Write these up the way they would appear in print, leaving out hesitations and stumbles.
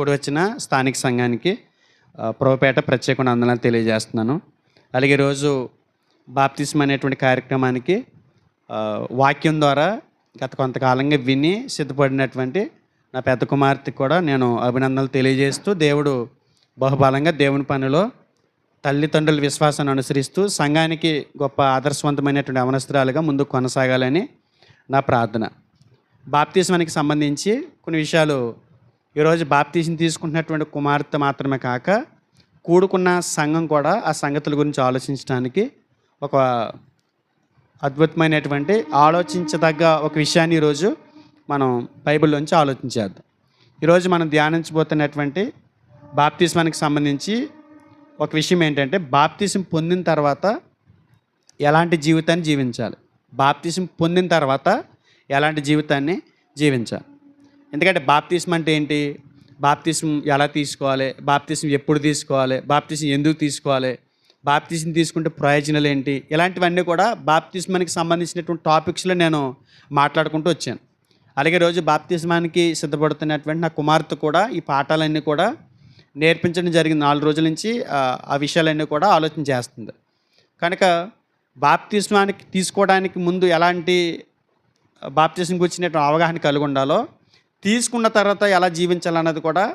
కూడి వచ్చిన స్థానిక సంఘానికి ప్రభుపేట ప్రత్యేక వందనాలు తెలియజేస్తున్నాను. అలాగే ఈరోజు బాప్తిస్మ అనేటువంటి కార్యక్రమానికి వాక్యం ద్వారా గత కొంతకాలంగా విని సిద్ధపడినటువంటి నా పెద్ద కుమార్తెకి కూడా నేను అభినందనలు తెలియజేస్తూ, దేవుడు బహుబలంగా దేవుని పనిలో తల్లిదండ్రుల విశ్వాసాన్ని అనుసరిస్తూ సంఘానికి గొప్ప ఆదర్శవంతమైనటువంటి అవనస్త్రాలుగా ముందుకు కొనసాగాలని నా ప్రార్థన. బాప్తిస్మానికి సంబంధించి కొన్ని విషయాలు ఈరోజు బాప్తిస్మం తీసుకుంటున్నటువంటి కుమార్తె మాత్రమే కాక కూడుకున్న సంఘం కూడా ఆ సంగతుల గురించి ఆలోచించడానికి ఒక అద్భుతమైనటువంటి ఆలోచించదగ్గ ఒక విషయాన్ని ఈరోజు మనం బైబిల్లోంచి ఆలోచించేద్దాం. ఈరోజు మనం ధ్యానించబోతున్నటువంటి బాప్తిస్మానికి సంబంధించి ఒక విషయం ఏంటంటే, బాప్తిస్మం పొందిన తర్వాత ఎలాంటి జీవితాన్ని జీవించాలి, బాప్తిస్మం పొందిన తర్వాత ఎలాంటి జీవితాన్ని జీవించాలి. ఎందుకంటే బాప్తిస్మం అంటే ఏంటి, బాప్తిస్మం ఎలా తీసుకోవాలి, బాప్తిస్మం ఎప్పుడు తీసుకోవాలి, బాప్తిస్మం ఎందుకు తీసుకోవాలి, బాప్తిస్మం తీసుకుంటే ప్రయోజనాలు ఏంటి, ఇలాంటివన్నీ కూడా బాప్తిస్మానికి సంబంధించినటువంటి టాపిక్స్లో నేను మాట్లాడుకుంటూ వచ్చాను. అలాగే రోజు బాప్తిస్మానికి సిద్ధపడుతున్నటువంటి నా కుమార్తె కూడా ఈ పాఠాలన్నీ కూడా నేర్పించడం జరిగింది. 4 రోజుల నుంచి ఆ విషయాలన్నీ కూడా ఆలోచన చేస్తుంది. కనుక బాప్తిస్మానికి తీసుకోవడానికి ముందు ఎలాంటి బాప్తిస్మం గురించినటువంటి అవగాహన కలిగి ఉండాలో, తీసుకున్న తర్వాత ఎలా జీవించాలన్నది కూడా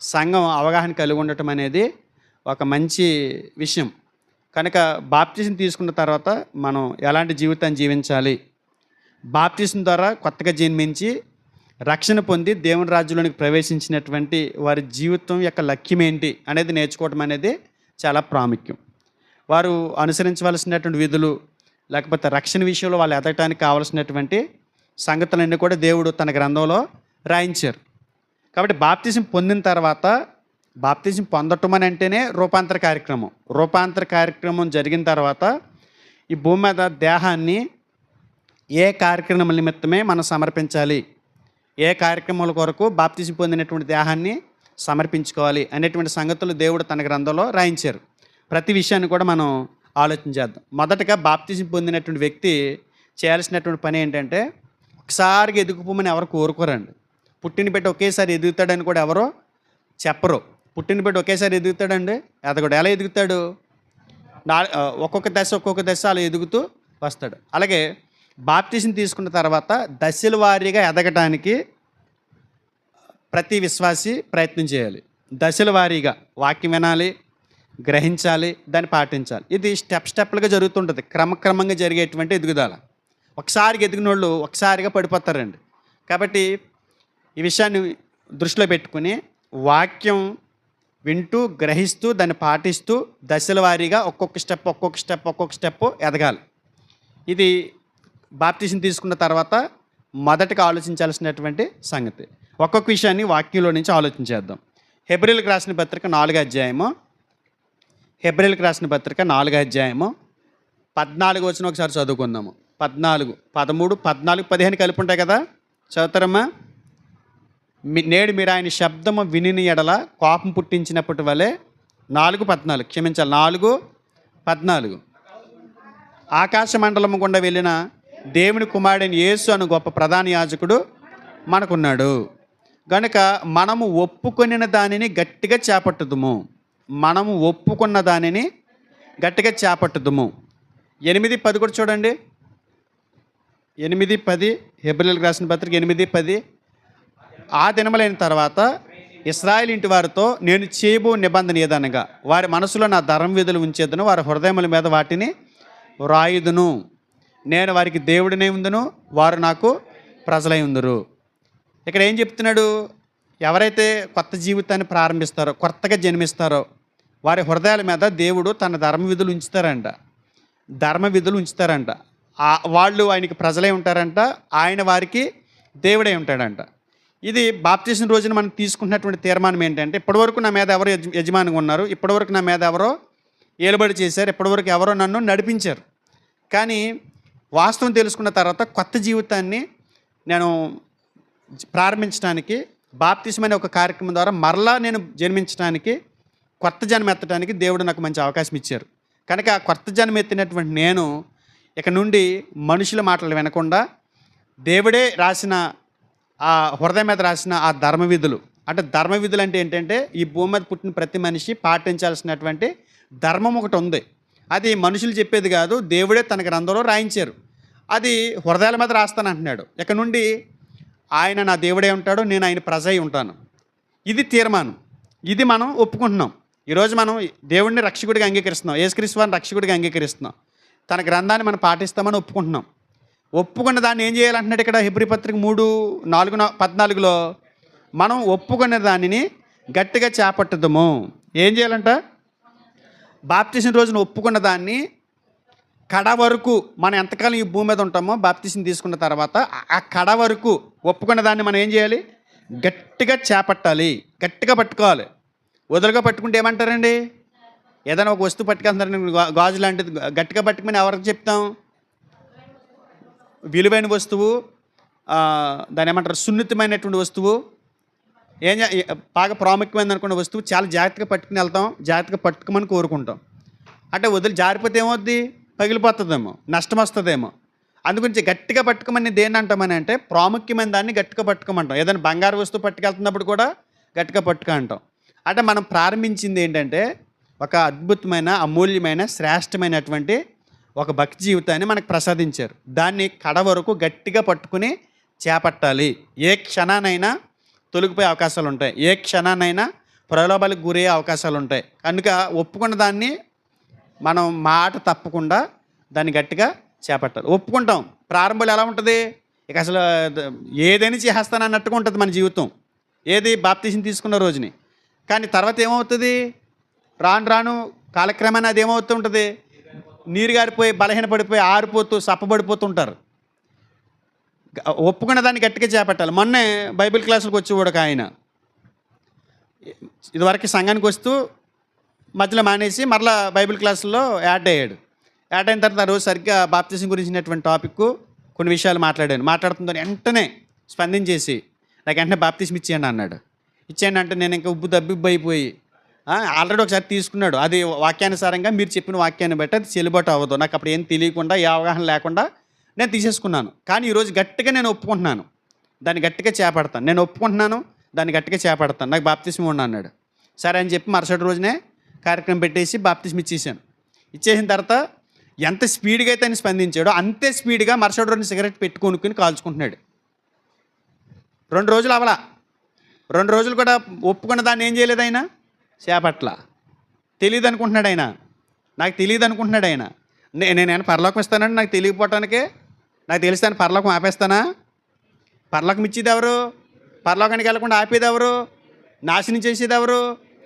సంఘం అవగాహన కలిగి ఉండటం అనేది ఒక మంచి విషయం. కనుక బాప్తిస్మం తీసుకున్న తర్వాత మనం ఎలాంటి జీవితాన్ని జీవించాలి, బాప్తిస్మం ద్వారా కొత్తగా జన్మించి రక్షణ పొంది దేవుని రాజ్యంలోనికి ప్రవేశించినటువంటి వారి జీవితం యొక్క లక్ష్యం ఏంటి అనేది నేర్చుకోవడం అనేది చాలా ప్రాముఖ్యం. వారు అనుసరించవలసినటువంటి విధులు, లేకపోతే రక్షణ విషయంలో వాళ్ళు ఎదగటానికి కావలసినటువంటి సంగతులన్నీ కూడా దేవుడు తన గ్రంథంలో రాయించారు. కాబట్టి బాప్తిస్మం పొందిన తర్వాత, బాప్తిస్మం పొందటం అని అంటేనే రూపాంతర కార్యక్రమం. రూపాంతర కార్యక్రమం జరిగిన తర్వాత ఈ భూమి మీద దేహాన్ని ఏ కార్యక్రమం నిమిత్తమే మనం సమర్పించాలి, ఏ కార్యక్రమాల కొరకు బాప్తిస్మం పొందినటువంటి దేహాన్ని సమర్పించుకోవాలి అనేటువంటి సంగతులు దేవుడు తన గ్రంథంలో రాయించారు. ప్రతి విషయాన్ని కూడా మనం ఆలోచించేద్దాం. మొదటగా బాప్తిస్మం పొందినటువంటి వ్యక్తి చేయాల్సినటువంటి పని ఏంటంటే, ఒకసారిగా ఎదుగుపోమని ఎవరు కోరుకోరండి. పుట్టిన బిడ్డ ఒకేసారి ఎదుగుతాడని కూడా ఎవరో చెప్పరు. పుట్టిన బిడ్డ ఒకేసారి ఎదుగుతాడండి, ఎదగడు. ఎలా ఎదుగుతాడు? ఒక్కొక్క దశ అలా ఎదుగుతూ వస్తాడు. అలాగే బాప్తిస్మం తీసుకున్న తర్వాత దశల వారీగా ఎదగటానికి ప్రతి విశ్వాసి ప్రయత్నం చేయాలి. దశల వారీగా వాక్యం వినాలి, గ్రహించాలి, దాన్ని పాటించాలి. ఇది స్టెప్లుగా జరుగుతుంటుంది, క్రమక్రమంగా జరిగేటువంటి ఎదుగుదల. ఒకసారిగా ఎదిగిన వాళ్ళు ఒకసారిగా పడిపోతారండి. కాబట్టి ఈ విషయాన్ని దృష్టిలో పెట్టుకుని వాక్యం వింటూ, గ్రహిస్తూ, దాన్ని పాటిస్తూ దశల వారీగా ఒక్కొక్క స్టెప్ ఎదగాలి. ఇది బాప్తిస్మం తీసుకున్న తర్వాత మొదటగా ఆలోచించాల్సినటువంటి సంగతి. ఒక్కొక్క విషయాన్ని వాక్యంలో నుంచి ఆలోచించేద్దాం. హెబ్రీయులకు రాసిన పత్రిక 4వ అధ్యాయము, హెబ్రీయులకు రాసిన పత్రిక 4వ అధ్యాయము 14 వచనం ఒకసారి చదువుకుందాము. 14, 13, 14, 15 కలిపి ఉంటాయి కదా, చదువుతారమ్మా. నేడు మీరు ఆయన శబ్దము విని ఎడల కోపం పుట్టించినప్పటి వలె 4:14 క్షమించాలి, 4:14 ఆకాశ మండలము గుండా వెళ్ళిన దేవుని కుమారుడైన యేసు అను గొప్ప ప్రధాన యాజకుడు మనకున్నాడు. కనుక మనము ఒప్పుకొనిన దానిని గట్టిగా చేపట్టుదుము. మనము ఒప్పుకున్న దానిని గట్టిగా చేపట్టుదుము. 8:10 కూడా చూడండి. 8:10 హెబ్రీయులకు రాసిన పత్రిక 8:10 ఆ దినములైన తర్వాత ఇశ్రాయేలు ఇంటి వారితో నేను చేయబో నిబంధన ఏదనగా, వారి మనసులో నా ధర్మ విధులు ఉంచేదను, వారి హృదయముల మీద వాటిని వ్రాయుదును. నేను వారికి దేవుడినే ఉందును, వారు నాకు ప్రజలై ఉందరు. ఇక్కడ ఏం చెప్తున్నాడు? ఎవరైతే కొత్త జీవితాన్ని ప్రారంభిస్తారో, కొత్తగా జన్మిస్తారో, వారి హృదయాల మీద దేవుడు తన ధర్మ విధులు ఉంచుతారంట. వాళ్ళు ఆయనకి ప్రజలై ఉంటారంట, ఆయన వారికి దేవుడై ఉంటాడంట. ఇది బాప్తిస్మం రోజున మనం తీసుకుంటున్నటువంటి తీర్మానం ఏంటంటే, ఇప్పటివరకు నా మీద ఎవరో యజమానిగా ఉన్నారు, ఇప్పటివరకు నా మీద ఎవరో ఏలుబడి చేశారు, ఇప్పటివరకు ఎవరో నన్ను నడిపించారు. కానీ వాస్తవం తెలుసుకున్న తర్వాత కొత్త జీవితాన్ని నేను ప్రారంభించడానికి, బాప్తిస్మం అనే ఒక కార్యక్రమం ద్వారా మరలా నేను జన్మించడానికి, కొత్త జన్మ ఎత్తడానికి దేవుడు నాకు మంచి అవకాశం ఇచ్చారు. కనుక ఆ కొత్త జన్మ ఎత్తినటువంటి నేను ఇక నుండి మనుషుల మాటలు వినకుండా దేవుడే రాసిన ఆ హృదయం మీద రాసిన ఆ ధర్మ విధులు, అంటే ధర్మ విధులు అంటే ఏంటంటే ఈ భూమి మీద పుట్టిన ప్రతి మనిషి పాటించాల్సినటువంటి ధర్మం ఒకటి ఉంది. అది మనుషులు చెప్పేది కాదు, దేవుడే తన గ్రంథంలో రాయించారు. అది హృదయాల మీద రాస్తానంటున్నాడు. ఇక నుండి ఆయన నా దేవుడే ఉంటాడు, నేను ఆయన ప్రజ అయి ఉంటాను. ఇది తీర్మానం. ఇది మనం ఒప్పుకుంటున్నాం. ఈరోజు మనం దేవుడిని రక్షకుడిగా అంగీకరిస్తున్నాం, యేసుక్రీస్తు వారిని రక్షకుడిగా అంగీకరిస్తున్నాం. తన గ్రంథాన్ని మనం పాటిస్తామని ఒప్పుకుంటున్నాం. ఒప్పుకున్న దాన్ని ఏం చేయాలంటున్నాడు ఇక్కడ హెబ్రీ పత్రిక 3:14 మనం ఒప్పుకున్న దానిని గట్టిగా చేపట్టుదాము. ఏం చేయాలంట? బాప్తిసం రోజున ఒప్పుకున్న దాన్ని కడ వరకు, మనం ఎంతకాలం ఈ భూమి మీద ఉంటామో బాప్తిసం తీసుకున్న తర్వాత ఆ కడ వరకు ఒప్పుకున్న దాన్ని మనం ఏం చేయాలి? గట్టిగా చేపట్టాలి, గట్టిగా పట్టుకోవాలి. వదులుగా పట్టుకుంటే ఏమంటారండి? ఏదైనా ఒక వస్తువు పట్టుకెళ్తున్నారండి, గాజు లాంటిది, గట్టిగా పట్టుకుని ఎవరికి చెప్తాం? విలువైన వస్తువు, దాని ఏమంటారు, సున్నితమైనటువంటి వస్తువు, బాగా ప్రాముఖ్యమైనది అనుకున్న వస్తువు చాలా జాగ్రత్తగా పట్టుకుని వెళ్తాం, జాగ్రత్తగా పట్టుకోమని కోరుకుంటాం. అంటే వదిలి జారిపోతే ఏమవుద్ది? పగిలిపోతుందేమో, నష్టం వస్తుందేమో. అందుగురించి గట్టిగా పట్టుకోమని దేన్ని అంటామని అంటే ప్రాముఖ్యమైన దాన్ని గట్టిగా పట్టుకోమంటాం. ఏదైనా బంగారు వస్తువు పట్టుకెళ్తున్నప్పుడు కూడా గట్టిగా పట్టుకో అంటాం. అంటే మనం ప్రారంభించింది ఏంటంటే ఒక అద్భుతమైన, అమూల్యమైన, శ్రేష్టమైనటువంటి ఒక భక్తి జీవితాన్ని మనకు ప్రసాదించారు. దాన్ని కడ వరకు గట్టిగా పట్టుకుని చేపట్టాలి. ఏ క్షణానైనా తొలగిపోయే అవకాశాలు ఉంటాయి, ఏ క్షణానైనా ప్రలోభాలకు గురయ్యే అవకాశాలు ఉంటాయి. కనుక ఒప్పుకున్న దాన్ని మనం మాట తప్పకుండా దాన్ని గట్టిగా చేపట్టాలి. ఒప్పుకుంటాం. ప్రారంభంలో ఎలా ఉంటుంది? ఇక అసలు ఏదైనా చేసేస్తాను అన్నట్టుగా ఉంటుంది మన జీవితం. ఏది? బాప్తిసం తీసుకున్న రోజుని. కానీ తర్వాత ఏమవుతుంది? రాను రాను కాలక్రమేణా అది ఏమవుతూ ఉంటుంది? నీరు గారిపోయి, బలహీనపడిపోయి, ఆరిపోతూ, సప్పబడిపోతుంటారు. ఒప్పుకున్న దాన్ని గట్టిగా చేపట్టాలి. మొన్నే బైబిల్ క్లాసులకు వచ్చేవాడు ఒక ఆయన. ఇదివరకు సంఘానికి వస్తూ మధ్యలో మానేసి మరలా బైబిల్ క్లాసుల్లో యాడ్ అయ్యాడు. యాడ్ అయిన తర్వాత ఆ రోజు సరిగ్గా బాప్తిసం గురించినటువంటి టాపిక్ కొన్ని విషయాలు మాట్లాడుతుందని వెంటనే స్పందించేసి నాకు వెంటనే బాప్తిసం ఇచ్చేయండి అన్నాడు. ఇచ్చేయండి అంటే నేను ఇంకా ఉబ్బు అయిపోయి, ఆల్రెడీ ఒకసారి తీసుకున్నాడు. అది వాక్యానుసారంగా మీరు చెప్పిన వాక్యాన్ని బట్టి అది చెల్లుబాటు అవ్వదు. నాకు అప్పుడు ఏం తెలియకుండా, ఏ అవగాహన లేకుండా నేను తీసేసుకున్నాను. కానీ ఈరోజు గట్టిగా నేను ఒప్పుకుంటున్నాను, దాన్ని గట్టిగా చేపడతాను. నేను ఒప్పుకుంటున్నాను, దాన్ని గట్టిగా చేపడతాను, నాకు బాప్తిసం ఉండి అన్నాడు. సరే అని చెప్పి మరుసటి రోజునే కార్యక్రమం పెట్టేసి బాప్తిసం ఇచ్చేసాను. ఇచ్చేసిన తర్వాత ఎంత స్పీడ్గా అయితే ఆయన స్పందించాడో అంతే స్పీడ్గా మరుసటి రోజున సిగరెట్ పెట్టుకొనుక్కుని కాల్చుకుంటున్నాడు. 2 రోజులు అవలా. 2 రోజులు కూడా ఒప్పుకున్న దాన్ని ఏం చేయలేదు ఆయన? చేపట్ల. తెలియదు అనుకుంటున్నాడు ఆయన, నాకు తెలియదు అనుకుంటున్నాడు ఆయన. నేను పరలోకం ఇస్తానంటే నాకు తెలియకపోవటానికే, నాకు తెలిస్తే పరలోకం ఆపేస్తానా? పరలోకం ఇచ్చేది ఎవరు? పరలోకానికి వెళ్ళకుండా ఆపేది ఎవరు? నాశనం చేసేది ఎవరు?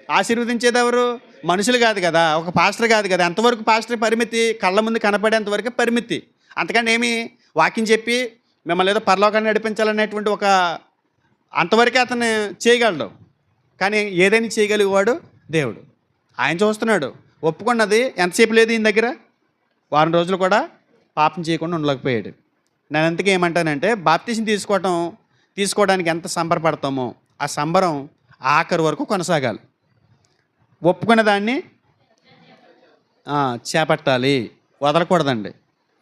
ఆశీర్వదించేది ఎవరు? మనుషులు కాదు కదా, ఒక పాస్టర్ కాదు కదా. ఎంతవరకు పాస్టర్ పరిమితి? కళ్ళ ముందు కనపడేంతవరకే పరిమితి. అంతకంటే ఏమి వాక్యం చెప్పి మిమ్మల్ని ఏదో పరలోకాన్ని నడిపించాలనేటువంటి ఒక అంతవరకే అతను చేయగలడు. కానీ ఏదైనా చేయగలిగేవాడు దేవుడు. ఆయన చూస్తున్నాడు. ఒప్పుకున్నది ఎంతసేపు లేదు ఈయన దగ్గర? వారం రోజులు కూడా పాపం చేయకుండా ఉండలేకపోయాడు. నేను అందుకే ఏమంటానంటే బాప్తిసం తీసుకోవడానికి ఎంత సంబరపడతామో ఆ సంబరం ఆఖరి వరకు కొనసాగాలి. ఒప్పుకున్న దాన్ని చేపట్టాలి, వదలకూడదండి.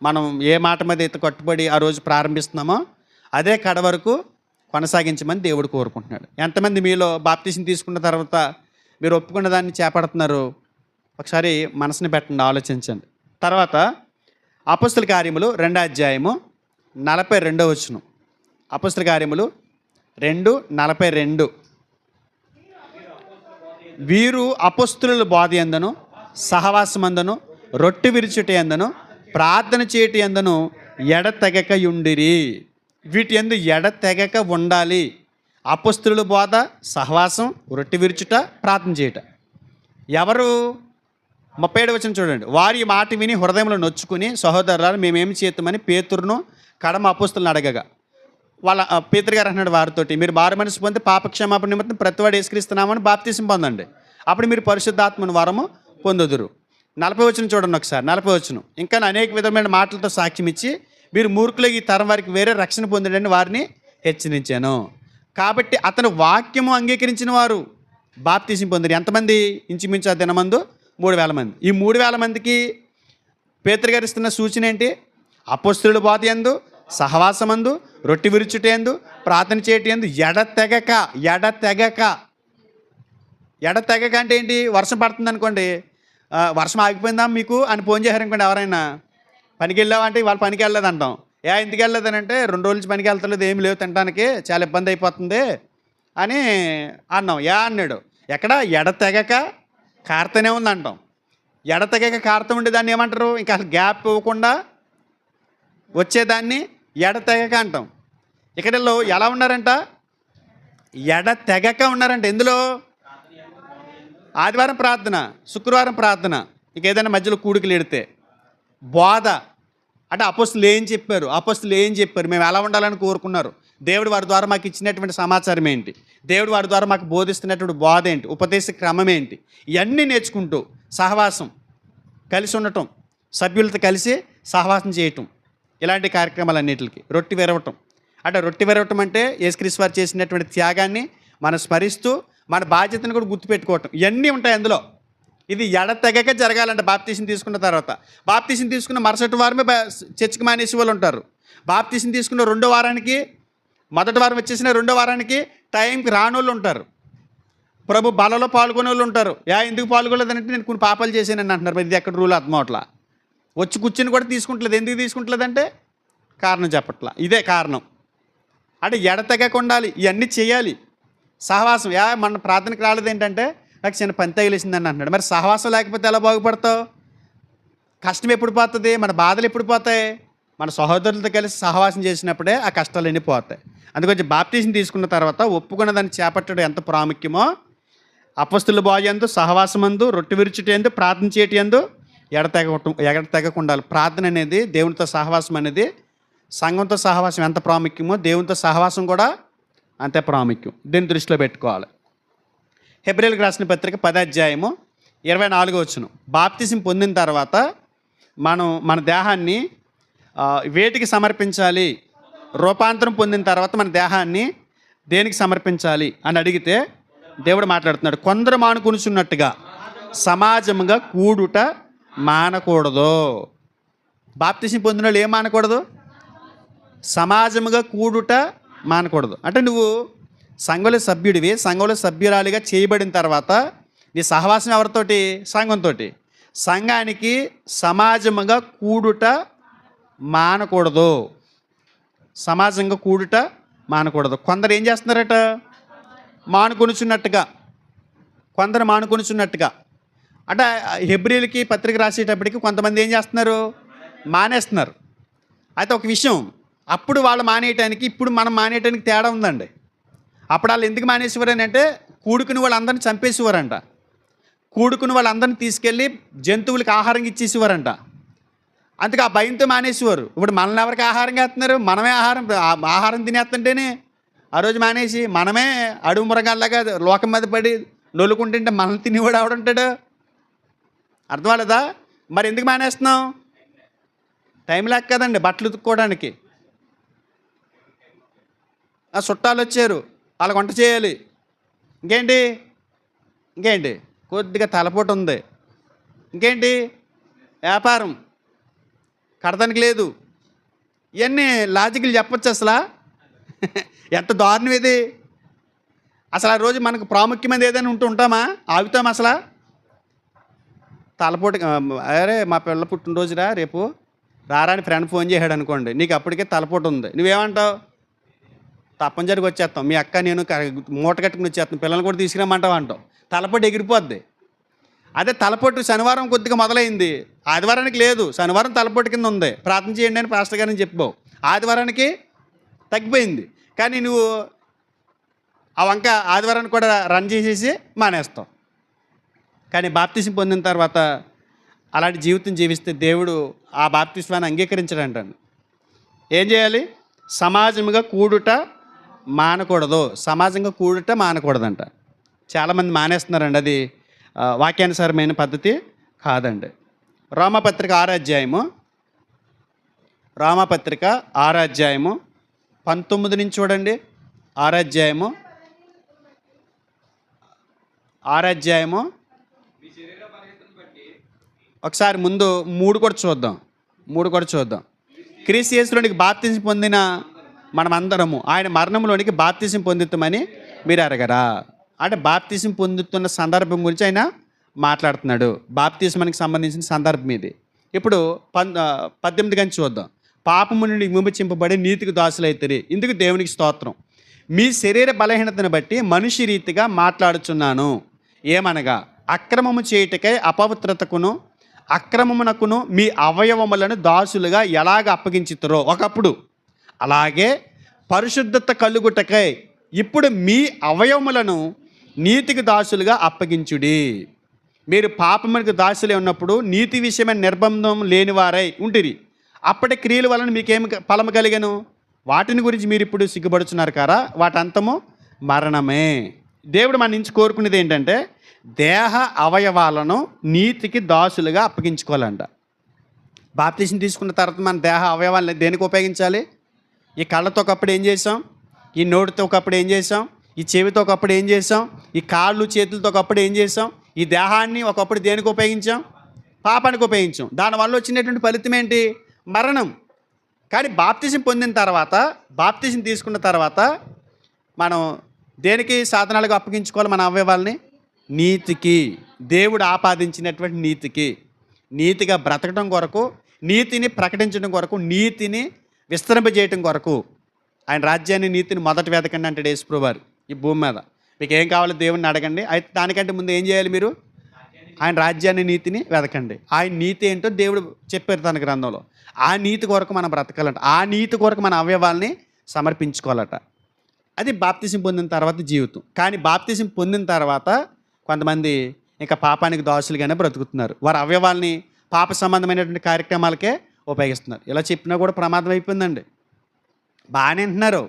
మనం ఏ మాట మీద అయితే కట్టుబడి ఆ రోజు ప్రారంభిస్తున్నామో అదే కడ వరకు కొనసాగించమని దేవుడు కోరుకుంటున్నాడు. ఎంతమంది మీలో బాప్తిసం తీసుకున్న తర్వాత మీరు ఒప్పుకున్న దాన్ని చేపడుతున్నారు? ఒకసారి మనసుని పెట్టండి, ఆలోచించండి. తర్వాత అపొస్తలుల కార్యములు 2:42. అపొస్తలుల కార్యములు 2:42. వీరు అపొస్తలుల బోధ యందును, సహవాసమందును, రొట్టె విరుచుట యందును, ప్రార్థన చేయటి యందును ఎడతెగక యుండిరి. వీటి యందు ఎడతెగక ఉండాలి. అపొస్తలుల బోధ, సహవాసం, రొట్టె విరుచుట, ప్రార్థన చేయట. ఎవరు? 37 వచనం చూడండి. వారి మాట విని హృదయంలో నొచ్చుకుని, సహోదరులారా మేమేమి చేద్దామని పేతురును కడమ అపొస్తలుని అడగగా, వాళ్ళ పేతురు గారు అన్నాడు వారితోటి, మీరు మారు మనసు పొంది పాపక్షమాపణ నిమిత్తం ప్రతివాడు యేసుక్రీస్తునామని బాప్తిసం పొందండి, అప్పుడు మీరు పరిశుద్ధాత్మను వరము పొందుదురు. 40 వచనం చూడండి ఒకసారి. 40 వచనం. ఇంకా అనేక విధమైన మాటలతో సాక్ష్యం ఇచ్చి మీరు మూర్ఖులు ఈ తరం వారికి వేరే రక్షణ పొందడని వారిని హెచ్చరించాను. కాబట్టి అతను వాక్యము అంగీకరించిన వారు బాప్తిసం పొందారు. ఎంతమంది? ఇంచుమించు ఆ దినమందు 3,000 మంది. ఈ 3,000 మందికి పేతురు గారు ఇస్తున్న సూచన ఏంటి? అపొస్తలుల బోధ యందు, సహవాసమందు, రొట్టె విరుచుటయందు, ప్రార్థన చేయటందు ఎడతెగక ఎడతెగక ఎడతెగక అంటే ఏంటి? వర్షం పడుతుంది అనుకోండి, వర్షం ఆగిపోయిందా మీకు అని ఫోన్ చేశారనుకోండి ఎవరైనా, పనికి వెళ్ళావా అంటే వాళ్ళు పనికి వెళ్ళలేదు అంటాం. ఎందుకు వెళ్ళలేదని అంటే 2 రోజుల నుంచి పనికి వెళ్తలేదు, ఏమి లేవు తినడానికి, చాలా ఇబ్బంది అయిపోతుంది అని అన్నాం. అన్నాడు, ఎక్కడ? ఎడతెగక కారుతూనే ఉంది అంటాం. ఎడతెగక కారుతూ ఉండే దాన్ని ఏమంటారు? ఇంకా అసలు గ్యాప్ ఇవ్వకుండా వచ్చేదాన్ని ఎడతెగక అంటాం. ఇక్కడ ఎలా ఉన్నారంట? ఎడతెగక ఉన్నారంట. ఎందులో? ఆదివారం ప్రార్థన, శుక్రవారం ప్రార్థన, ఇక ఏదైనా మధ్యలో కూడికలు ఎడితే బోధ అంటే అపోస్తులు ఏం చెప్పారు, మేము ఎలా ఉండాలని కోరుకున్నారు, దేవుడు వారి ద్వారా మాకు ఇచ్చినటువంటి సమాచారం ఏంటి, దేవుడు వారి ద్వారా మాకు బోధిస్తున్నటువంటి బోధ ఏంటి, ఉపదేశ క్రమం ఏంటి, ఇవన్నీ నేర్చుకుంటూ సహవాసం, కలిసి ఉండటం, సభ్యులతో కలిసి సహవాసం చేయటం, ఇలాంటి కార్యక్రమాలన్నిటికి. రొట్టె విరవటం అంటే యేసుక్రీస్తు వారు చేసినటువంటి త్యాగాన్ని మనం స్మరిస్తూ మన బాధ్యతను కూడా గుర్తుపెట్టుకోవటం, ఇవన్నీ ఉంటాయి అందులో. ఇది ఎడతెగక జరగాలంట. బాప్తీసం తీసుకున్న తర్వాత, బాప్తీసం తీసుకున్న మరుసటి వారమే చర్చికి మానేసి వాళ్ళు ఉంటారు. బాప్తీసం తీసుకున్న 2వ వారానికి, మొదటి వారం వచ్చేసిన 2వ వారానికి టైంకి రానోళ్ళు ఉంటారు, ప్రభు బలలో పాల్గొనే వాళ్ళు ఉంటారు. ఎందుకు పాల్గొలేదంటే నేను కొన్ని పాపాలు చేశానని అంటున్నారు. ఇది ఎక్కడ రూల్ అర్థం అవట్లా. వచ్చి కూర్చుని కూడా తీసుకుంటలేదు. ఎందుకు తీసుకుంటలేదంటే కారణం చెప్పట్లా. ఇదే కారణం. అంటే ఎడతెగక ఉండాలి, ఇవన్నీ చేయాలి. సహవాసం. మన ప్రార్థనకి రాలేదు ఏంటంటే నాకు చిన్న పని తగిలేసిందని అంటున్నాడు. మరి సహవాసం లేకపోతే ఎలా బాగుపడతావు? కష్టం ఎప్పుడు పోతుంది? మన బాధలు ఎప్పుడు పోతాయి? మన సహోదరులతో కలిసి సహవాసం చేసినప్పుడే ఆ కష్టాలన్నీ పోతాయి. అందుకొచ్చి బాప్తీసం తీసుకున్న తర్వాత ఒప్పుకున్న దాన్ని చేపట్టడం ఎంత ప్రాముఖ్యమో, అపొస్తలుల బోధయందు, సహవాసమందు, రొట్టె విరుచుటయందు, ప్రార్థన చేయటందు ఎడతెగక ఉండాలి. ప్రార్థన అనేది, దేవునితో సహవాసం అనేది, సంఘంతో సహవాసం ఎంత ప్రాముఖ్యమో దేవునితో సహవాసం కూడా అంతే ప్రాముఖ్యం. దీన్ని దృష్టిలో పెట్టుకోవాలి. హెబ్రీయులకు రాసిన పత్రిక 10వ అధ్యాయము 24వ వచనం. బాప్తిసం పొందిన తర్వాత మనం మన దేహాన్ని వేటికి సమర్పించాలి? రూపాంతరం పొందిన తర్వాత మన దేహాన్ని దేనికి సమర్పించాలి అని అడిగితే దేవుడు మాట్లాడుతున్నాడు. కొందరు మానుకొనుచున్నట్టుగా సమాజముగా కూడుట మానకూడదు. బాప్తిసం పొందిన వాళ్ళు ఏం మానకూడదు? సమాజముగా కూడుట మానకూడదు. అంటే నువ్వు సంఘంలో సభ్యుడివి, సంఘంలో సభ్యురాలిగా చేయబడిన తర్వాత నీ సహవాసం ఎవరితోటి? సంఘంతో. సంఘానికి సమాజముగా కూడుట మానకూడదు. సమాజంగా కూడుట మానకూడదు. కొందరు ఏం చేస్తున్నారట? మానుకొనుచున్నట్టుగా. కొందరు మానుకొనుచున్నట్టుగా అంటే హెబ్రీయులకి పత్రిక రాసేటప్పటికి కొంతమంది ఏం చేస్తున్నారు? మానేస్తున్నారు. అయితే ఒక విషయం, అప్పుడు వాళ్ళు మానేయటానికి ఇప్పుడు మనం మానేయటానికి తేడా ఉందండి. అప్పుడు వాళ్ళు ఎందుకు మానేసేవారని అంటే కూడుకుని వాళ్ళందరినీ చంపేసేవారంట. కూడుకుని వాళ్ళందరినీ తీసుకెళ్ళి జంతువులకి ఆహారం ఇచ్చేసేవారంట. అందుకే ఆ భయంతో మానేసేవారు. ఇప్పుడు మనల్ని ఎవరికి ఆహారం వేస్తున్నారు? మనమే ఆహారం తినేస్తుంటేనే ఆ రోజు మానేసి మనమే అడుగు మురగాల్లాగా లోకం మీద పడి నొలుకుంటుంటే మనల్ని తినేవాడు ఎవడుంటాడు? అర్థం అవ్వలేదా? మరి ఎందుకు మానేస్తున్నాం? టైం లేక కదండి బట్టలు ఉతుక్కోవడానికి. ఆ చుట్టాలు వచ్చారు, వాళ్ళకి వంట చేయాలి. ఇంకేంటి కొద్దిగా తలపోటు ఉంది, ఇంకేంటి వ్యాపారం కడతానికి లేదు. ఇవన్నీ లాజికల్ చెప్పచ్చు. అసలు ఎంత దారుణం ఇది! అసలు ఆ రోజు మనకు ప్రాముఖ్యమైనది ఏదైనా ఉంటామా? ఆగుతాం అసలు? తలపోటు, అరే మా పిల్ల పుట్టినరోజురా రేపు రారాని ఫ్రెండ్ ఫోన్ చేశాడు అనుకోండి, నీకు అప్పటికే తలపోటు ఉంది, నువ్వేమంటావు? తప్పనిసరిగా వచ్చేస్తాం, మీ అక్క నేను మూట కట్టుకుని వచ్చేస్తాం, పిల్లలు కూడా తీసుకురమ్మంటావు అంటావు. తలపోటు ఎగిరిపోద్ది. అదే తలపోటు శనివారం కొద్దిగా మొదలైంది, ఆదివారానికి లేదు, శనివారం తలపోటు కింద ఉంది, ప్రార్థన చేయండి అని పాస్టర్ గారిని చెప్పావు, ఆదివారానికి తగ్గిపోయింది. కానీ నువ్వు ఆ వంక ఆదివారానికి కూడా రన్ చేసేసి మానేస్తావు. కానీ బాప్తిసం పొందిన తర్వాత అలాంటి జీవితం జీవిస్తే దేవుడు ఆ బాప్తిస్వాన్ని అంగీకరించడంటాడు. ఏం చేయాలి? సమాజముగా కూడుట మానకూడదు. సమాజంగా కూడుట మానకూడదంట. చాలామంది మానేస్తున్నారండి. అది వాక్యానుసారమైన పద్ధతి కాదండి. రోమాపత్రిక 6వ అధ్యాయము 19 నుంచి చూడండి. 6వ అధ్యాయము ఒకసారి ముందు 3 కూడా చూద్దాం. క్రీస్తు యేసులోనికి బాప్తిసం పొందిన మనమందరము ఆయన మరణంలోనికి బాప్తిసం పొందుతామని మీరు అడగరా? అంటే బాప్తిసం పొందుతున్న సందర్భం గురించి ఆయన మాట్లాడుతున్నాడు. బాప్తిస్మానికి సంబంధించిన సందర్భం ఇది. ఇప్పుడు 18 గంట చూద్దాం. పాపము నుండి విమోచింపబడి నీతికి దాసులైతారు. ఇందుకు దేవునికి స్తోత్రం. మీ శరీర బలహీనతను బట్టి మనిషి రీతిగా మాట్లాడుచున్నాను. ఏమనగా అక్రమము చేయుటకై అపవిత్రతకును అక్రమమునకును మీ అవయవములను దాసులుగా ఎలాగ అప్పగించుతారో ఒకప్పుడు, అలాగే పరిశుద్ధత కలుగుటకై ఇప్పుడు మీ అవయవములను నీతికి దాసులుగా అప్పగించుడి. మీరు పాపమునికి దాసులే ఉన్నప్పుడు నీతి విషయమైన నిర్బంధం లేని వారై ఉంటిరి. అప్పటి క్రియల వలన మీకేమి ఫలము కలిగను? వాటిని గురించి మీరు ఇప్పుడు సిగ్గుపడుచున్నారు కారా? వాటంతము మరణమే. దేవుడు మన నుంచి కోరుకునేది ఏంటంటే దేహ అవయవాలను నీతికి దాసులుగా అప్పగించుకోవాలంట. బాప్తిసం తీసుకున్న తర్వాత మన దేహ అవయవాలను దేనికి ఉపయోగించాలి? ఈ కళ్ళతో ఒకప్పుడు ఏం చేసాం? ఈ నోటితో ఒకప్పుడు ఏం చేసాం? ఈ చెవితో ఒకప్పుడు ఏం చేసాం? ఈ కాళ్ళు చేతులతో ఒకప్పుడు ఏం చేసాం? ఈ దేహాన్ని ఒకప్పుడు దేనికి ఉపయోగించాం? పాపానికి ఉపయోగించాం. దానివల్ల వచ్చినటువంటి ఫలితం ఏంటి? మరణం. కానీ బాప్తిసం పొందిన తర్వాత, బాప్తిసం తీసుకున్న తర్వాత మనం దేనికి సాధనాలుగా అప్పగించుకోవాలి మన అవయవాల్ని? నీతికి, దేవుడు ఆపాదించినటువంటి నీతికి. నీతిగా బ్రతకడం కొరకు, నీతిని ప్రకటించడం కొరకు, నీతిని విస్తరింపజేయటం కొరకు. ఆయన రాజ్యాన్ని నీతిని మొదట వెతకండి అంటాడు యేసుప్రభువు వారు ఈ భూమి మీద. మీకు ఏం కావాలో దేవుడిని అడగండి. అయితే దానికంటే ముందు ఏం చేయాలి? మీరు ఆయన రాజ్యాన్ని నీతిని వెతకండి. ఆయన నీతి ఏంటో దేవుడు చెప్పారు తన గ్రంథంలో. ఆ నీతి కొరకు మనం బ్రతకాలంట. ఆ నీతి కొరకు మన అవయవాల్ని సమర్పించుకోవాలట. అది బాప్తిసం పొందిన తర్వాత జీవితం. కానీ బాప్తిసం పొందిన తర్వాత కొంతమంది ఇంకా పాపానికి దాసులుగానే బ్రతుకుతున్నారు. వారి అవయవాల్ని పాప సంబంధమైనటువంటి కార్యక్రమాలకే ఉపయోగిస్తున్నారు. ఇలా చెప్పినా కూడా ప్రమాదం అయిపోయిందండి. బాగానే అంటున్నారు,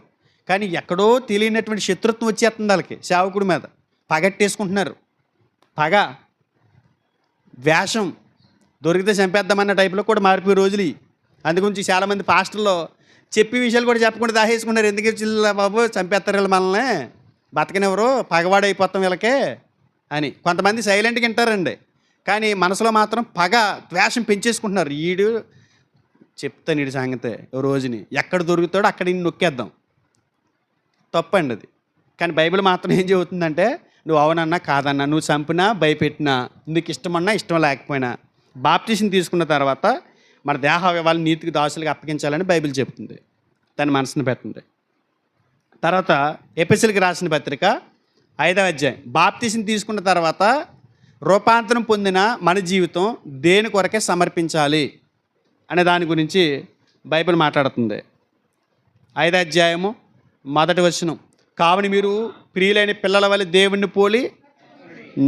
కానీ ఎక్కడో తెలియనటువంటి శత్రుత్వం వచ్చేస్తుంది వాళ్ళకి. సేవకుడి మీద పగట్టేసుకుంటున్నారు. పగ, వేషం, దొరికితే చంపేద్దామన్న టైపులో కూడా మారిపోయే రోజులు. అందుగురించి చాలామంది పాస్టర్లో చెప్పి విషయాలు కూడా చెప్పకుండా దాహేసుకున్నారు. ఎందుకు చిల్ల బాబు, చంపేస్తారు వీళ్ళు మనల్ని, బతకనివ్వరు, పగవాడైపోతాం వీళ్ళకే అని. కొంతమంది సైలెంట్గా వింటారండి, కానీ మనసులో మాత్రం పగ, ద్వేషం పెంచేసుకుంటున్నారు. ఈడు చెప్తాను ఈడు సంగతే ఓ రోజుని, ఎక్కడ దొరుకుతాడో అక్కడ నొక్కేద్దాం. తప్పండి అది. కానీ బైబిల్ మాత్రం ఏం చెబుతుందంటే నువ్వు అవునన్నా కాదన్నా, నువ్వు చంపినా భయపెట్టినా, నీకు ఇష్టమన్నా ఇష్టం లేకపోయినా బాప్తిసం తీసుకున్న తర్వాత మన దేహ అవయవాలు నీతికి దాసులుగా అప్పగించాలని బైబిల్ చెప్తుంది. దాన్ని మనసును పెట్టండి. తర్వాత ఎఫెసీయులకు రాసిన పత్రిక 5వ అధ్యాయం. బాప్తిసం తీసుకున్న తర్వాత రూపాంతరం పొందిన మన జీవితం దేని కొరకే సమర్పించాలి అనే దాని గురించి బైబిల్ మాట్లాడుతుంది. 5వ అధ్యాయము 1వ వచనం. కావున మీరు ప్రియులైన పిల్లల వలె దేవుణ్ణి పోలి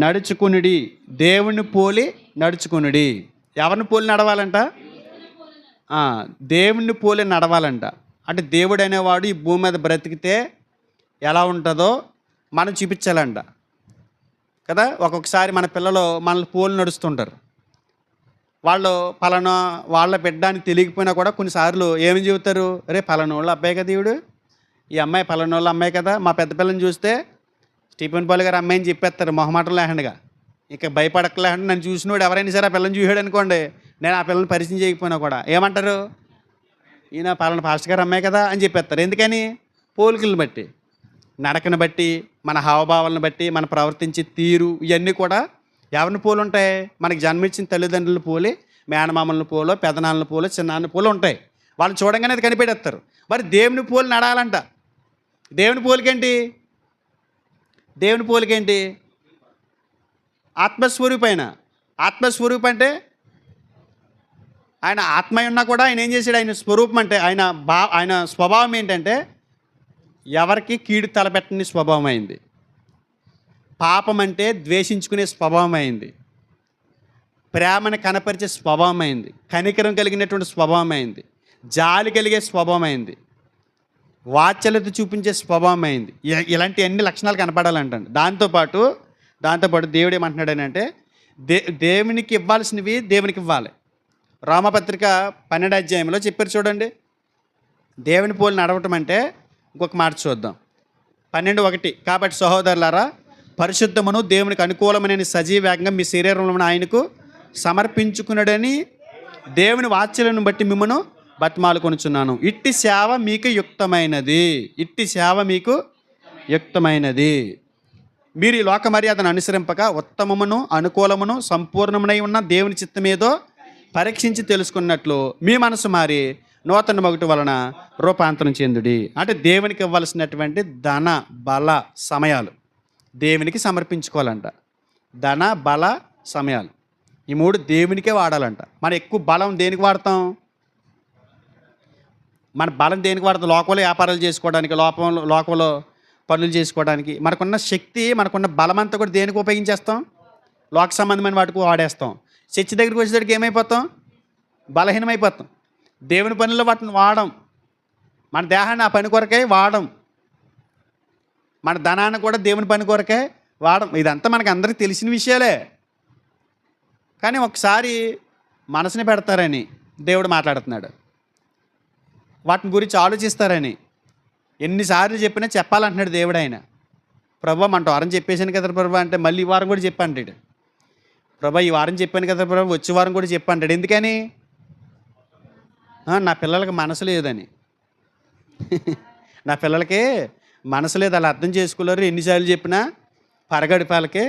నడుచుకునుడి. దేవుణ్ణి పోలి నడుచుకునుడి. ఎవరిని పోలి నడవాలంట? దేవుణ్ణి పోలి నడవాలంట. అంటే దేవుడు అనేవాడు ఈ భూమి మీద బ్రతికితే ఎలా ఉంటుందో మనం చూపించాలంట కదా. ఒక్కొక్కసారి మన పిల్లలు మనల్ని పోలి నడుస్తుంటారు. వాళ్ళు పలానా వాళ్ళ బిడ్డానికి తెలియకపోయినా కూడా కొన్నిసార్లు ఏమి చెబుతారు, రే పలానా వాళ్ళ అబ్బాయి కదా ఈవిడు, ఈ అమ్మాయి పలానా వాళ్ళ అమ్మాయి కదా. మా పెద్ద పిల్లని చూస్తే స్టీఫెన్ పాల్ గారు అమ్మాయిని చెప్పేస్తారు మొహమాటం లేకుండా. ఇక భయపడక్కలేకుండా నన్ను చూసినోడు ఎవరైనా సరే ఆ పిల్లని చూసాడు అనుకోండి, నేను ఆ పిల్లని పరిచయం చేయకపోయినా కూడా ఏమంటారు, ఈయన పలానా పాస్టర్ గారు అమ్మాయి కదా అని చెప్పేస్తారు. ఎందుకని? పోలికలను బట్టి, నడకను బట్టి, మన హావభావాలను బట్టి, మన ప్రవర్తించే తీరు, ఇవన్నీ కూడా ఎవరిని పోలి ఉంటాయి? మనకి జన్మించిన తల్లిదండ్రుల పోలి, మేనమామలను పోలో, పెదనాన్నల పోలో, చిన్నాన్న పోలో ఉంటాయి. వాళ్ళు చూడంగానే అది కనిపెడేస్తారు. మరి దేవుని పోలి నడాలంట. దేవుని పోలికేంటి? దేవుని పోలికేంటి? ఆత్మస్వరూపైన. ఆత్మస్వరూపం అంటే ఆయన ఆత్మ ఉన్నా కూడా ఆయన ఏం చేశాడు? ఆయన స్వరూపం అంటే ఆయన స్వభావం ఏంటంటే ఎవరికి కీడు తలపెట్టని స్వభావం అయింది. పాపం అంటే ద్వేషించుకునే స్వభావం అయింది. ప్రేమను కనపరిచే స్వభావం అయింది. కనికరం కలిగినటువంటి స్వభావం అయింది. జాలి కలిగే స్వభావం అయింది. వాత్సల్యత చూపించే స్వభావం అయింది. ఇలాంటి అన్ని లక్షణాలు కనపడాలంటండి. దాంతోపాటు దేవుడు ఏమంటున్నాడు అంటే దేవునికి ఇవ్వాల్సినవి దేవునికి ఇవ్వాలి. రామపత్రిక 12వ అధ్యాయంలో చెప్పారు చూడండి. దేవుని పోలి నడవటం అంటే ఇంకొక మాట చూద్దాం. 12:1. కాబట్టి సహోదరులారా, పరిశుద్ధమును దేవునికి అనుకూలమైన సజీవంగా మీ శరీరంలో ఆయనకు సమర్పించుకున్నాడని దేవుని వాత్సల్యను బట్టి మిమ్మను బతిమాలుకొనుచున్నాను. ఇట్టి సేవ మీకు యుక్తమైనది. ఇట్టి సేవ మీకు యుక్తమైనది. మీరు ఈ లోక మర్యాదను అనుసరింపక ఉత్తమమును అనుకూలమును సంపూర్ణమునై ఉన్న దేవుని చిత్తమేదో పరీక్షించి తెలుసుకున్నట్లు మీ మనసు మారి నూతన మొగటు వలన రూపాంతరం చెందుడి. అంటే దేవునికి ఇవ్వాల్సినటువంటి ధన బల సమయాలు దేవునికి సమర్పించుకోవాలంట. ధన బల సమయాలు ఈ మూడు దేవునికే వాడాలంట. మనం ఎక్కువ బలం దేనికి వాడతాం? మన బలం దేనికి వాడతాం? లోకంలో వ్యాపారాలు చేసుకోవడానికి, లోకంలో పనులు చేసుకోవడానికి. మనకున్న శక్తి, మనకున్న బలం అంతా కూడా దేనికి ఉపయోగించేస్తాం? లోక సంబంధమైన వాటికి వాడేస్తాం. చర్చి దగ్గరికి వచ్చేసరికి ఏమైపోతాం? బలహీనమైపోతాం. దేవుని పనుల్లో వాటిని వాడం. మన దేహాన్ని ఆ పని కొరకే వాడం. మన ధనాన్ని కూడా దేవుని పని కొరకే వాడం. ఇదంతా మనకు అందరికీ తెలిసిన విషయాలే. కానీ ఒకసారి మనసుని పెడతారని దేవుడు మాట్లాడుతున్నాడు. వాటిని గురించి ఆలోచిస్తారని ఎన్నిసార్లు చెప్పినా చెప్పాలంటున్నాడు దేవుడు. ఆయన ప్రభా మన వారం చెప్పేశాను కదా ప్రభా అంటే మళ్ళీ ఈ వారం కూడా చెప్పంటాడు. ప్రభా ఈ వారం చెప్పాను కదా ప్రభా వచ్చే వారం కూడా చెప్పంటాడు. ఎందుకని? నా పిల్లలకి మనసు లేదని. నా పిల్లలకి మనసు లేదు, అలా అర్థం చేసుకోలేరు. ఎన్నిసార్లు చెప్పినా పరగడిపాలకే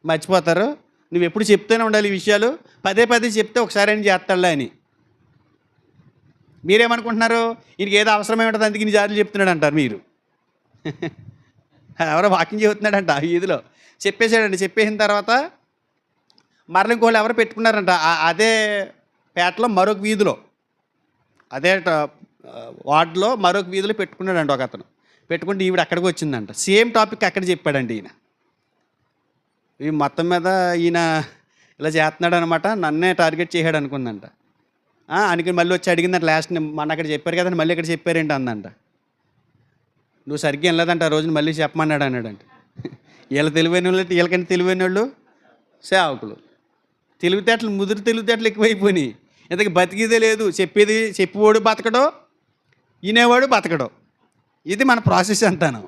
మర్చిపోతారు. నువ్వు ఎప్పుడు చెప్తూనే ఉండాలి ఈ విషయాలు. పదే పదే చెప్తే ఒకసారి ఆయన చేస్తాడులే అని. మీరేమనుకుంటున్నారు? ఈయనకి ఏదో అవసరమే ఉంటుంది అందుకు ఇన్ని సార్లు చెప్తున్నాడు అంటారు మీరు. ఎవరో వాకింగ్ చెబుతున్నాడంట ఆ వీధిలో. చెప్పేశాడండి. చెప్పేసిన తర్వాత మరల ఇంకోళ్ళు ఎవరు పెట్టుకున్నారంట అదే పేటలో మరొక వీధిలో, అదే వార్డులో మరొక వీధిలో పెట్టుకున్నాడంట ఒక అతను. పెట్టుకుంటే ఈవిడ అక్కడికి వచ్చిందంట. సేమ్ టాపిక్ అక్కడ చెప్పాడండి ఈయన. ఈ మొత్తం మీద ఈయన ఇలా చేస్తున్నాడు అనమాట, నన్నే టార్గెట్ చేశాడు అనుకుందంట. అనుకుని మళ్ళీ వచ్చి అడిగిందంట. లాస్ట్ మన అక్కడ చెప్పారు కదండి, మళ్ళీ ఇక్కడ చెప్పారేంటి అందంట. నువ్వు సరిగ్గా వెళ్ళలేదంట ఆ రోజున, మళ్ళీ చెప్పమన్నాడు అన్నాడంట. వీళ్ళ తెలివైన వాళ్ళు, వీళ్ళకంటే తెలివైన వాళ్ళు సేవకులు. తెలివితేటలు, ముదురు తెలివితేటలు ఎక్కువైపోయినాయి. ఇంతకు బతికిదే లేదు. చెప్పేవాడు బతకడో, వినేవాడు బతకడో. ఇది మన ప్రాసెస్ అంతాను.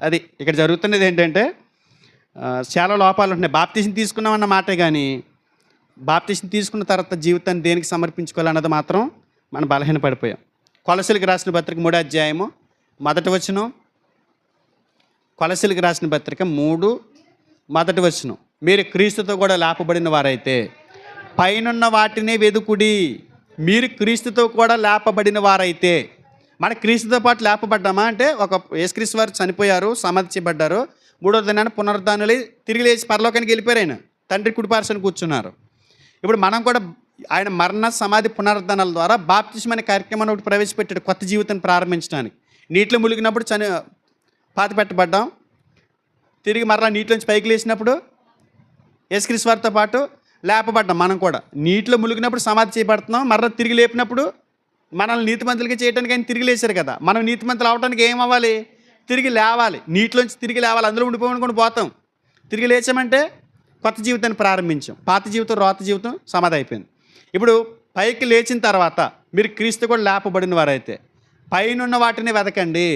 అది ఇక్కడ జరుగుతున్నది ఏంటంటే చాలా లోపాలు ఉంటున్నాయి. బాప్తీసం తీసుకున్నామన్న మాటే కానీ బాప్తీసం తీసుకున్న తర్వాత జీవితాన్ని దేనికి సమర్పించుకోవాలన్నది మాత్రం మనం బలహీన పడిపోయాం. కొలసీలకు రాసిన పత్రిక 3వ అధ్యాయము 1వ వచనం. కొలసీలకు రాసిన పత్రిక 3:1 వచనం. మీరు క్రీస్తుతో కూడా లేపబడిన వారైతే పైనున్న వాటినే వెదుకుడి. మీరు క్రీస్తుతో కూడా లేపబడిన వారైతే, మన క్రీస్తుతో పాటు లేపబడ్డామా అంటే ఒక యేసుక్రీస్తు వారు చనిపోయారు, సమాధి చేయబడ్డారు, 3వ దినాన పునరుద్ధానులై తిరిగి లేచి పరలోకానికి వెళ్ళిపోయారు. ఆయన తండ్రి కుడిపార్శ్వన కూర్చున్నారు. ఇప్పుడు మనం కూడా ఆయన మరణ సమాధి పునరుద్ధానాల ద్వారా బాప్తిస్మం అనే కార్యక్రమాన్ని ఒకటి ప్రవేశపెట్టాడు, కొత్త జీవితాన్ని ప్రారంభించడానికి. నీటిలో మునిగినప్పుడు పాతి పెట్టబడ్డాం. తిరిగి మరలా నీటిలోంచి పైకి లేచినప్పుడు యేసుక్రీస్తు వారితో పాటు లేపబడ్డాం. మనం కూడా నీటిలో మునిగినప్పుడు సమాధి చేయబడుతున్నాం. మరలా తిరిగి లేపినప్పుడు మనల్ని నీతిమంతులకి చేయడానికి ఆయన తిరిగి లేచారు కదా. మనం నీతిమంతులు అవడానికి ఏం అవ్వాలి? తిరిగి లేవాలి. నీటిలోంచి తిరిగి లేవాలి. అందులో ఉండిపోనుకొని పోతాం. తిరిగి లేచామంటే కొత్త జీవితాన్ని ప్రారంభించాం. పాత జీవితం, రోత జీవితం సమాధి అయిపోయింది. ఇప్పుడు పైకి లేచిన తర్వాత మీరు క్రీస్తు కూడా లేపబడిన వారైతే పైనున్న వాటిని వెతకండి.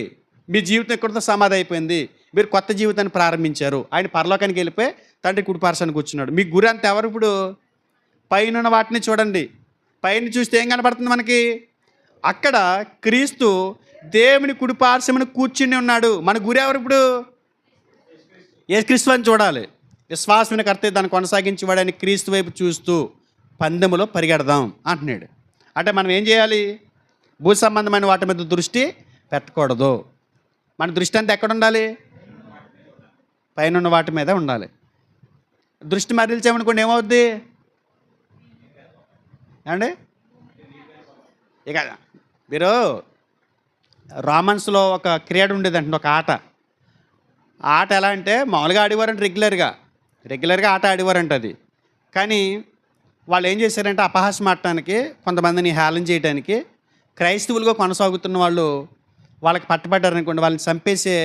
మీ జీవితం ఎక్కడితో సమాధి అయిపోయింది, మీరు కొత్త జీవితాన్ని ప్రారంభించారు. ఆయన పరలోకానికి వెళ్ళిపోయి తండ్రి కుడిపార్శ్వన కూర్చున్నాడు. మీ గురి అంత ఎవరు? ఇప్పుడు పైనున్న వాటిని చూడండి. పైన చూస్తే ఏం కనపడుతుంది మనకి? అక్కడ క్రీస్తు దేవుని కుడిపార్శ్వమున కూర్చుని ఉన్నాడు. మన గురి ఎవరు ఇప్పుడు? యేసుక్రీస్తు అని చూడాలి. విశ్వాసమైన కర్త దాన్ని కొనసాగించేవాడని క్రీస్తు వైపు చూస్తూ పందెములో పరిగెడదాం అంటున్నాడు. అంటే మనం ఏం చేయాలి? భూ సంబంధమైన వాటి మీద దృష్టి పెట్టకూడదు. మన దృష్టి అంతా ఎక్కడ ఉండాలి? పైన వాటి మీద ఉండాలి. దృష్టి మరల్చామనుకోండి ఏమవుద్ది అండి? ఇక మీరు రామన్స్లో ఒక క్రీడ ఉండేదండి, ఒక ఆట. ఆ ఆట ఎలా అంటే మామూలుగా ఆడేవారంటే రెగ్యులర్గా ఆట ఆడేవారంట. అది కానీ వాళ్ళు ఏం చేశారంటే అపహాస్యం ఆడటానికి, కొంతమందిని హేళన చేయడానికి క్రైస్తవులుగా కొనసాగుతున్న వాళ్ళు వాళ్ళకి పట్టుబడ్డారనుకోండి, వాళ్ళని చంపేసే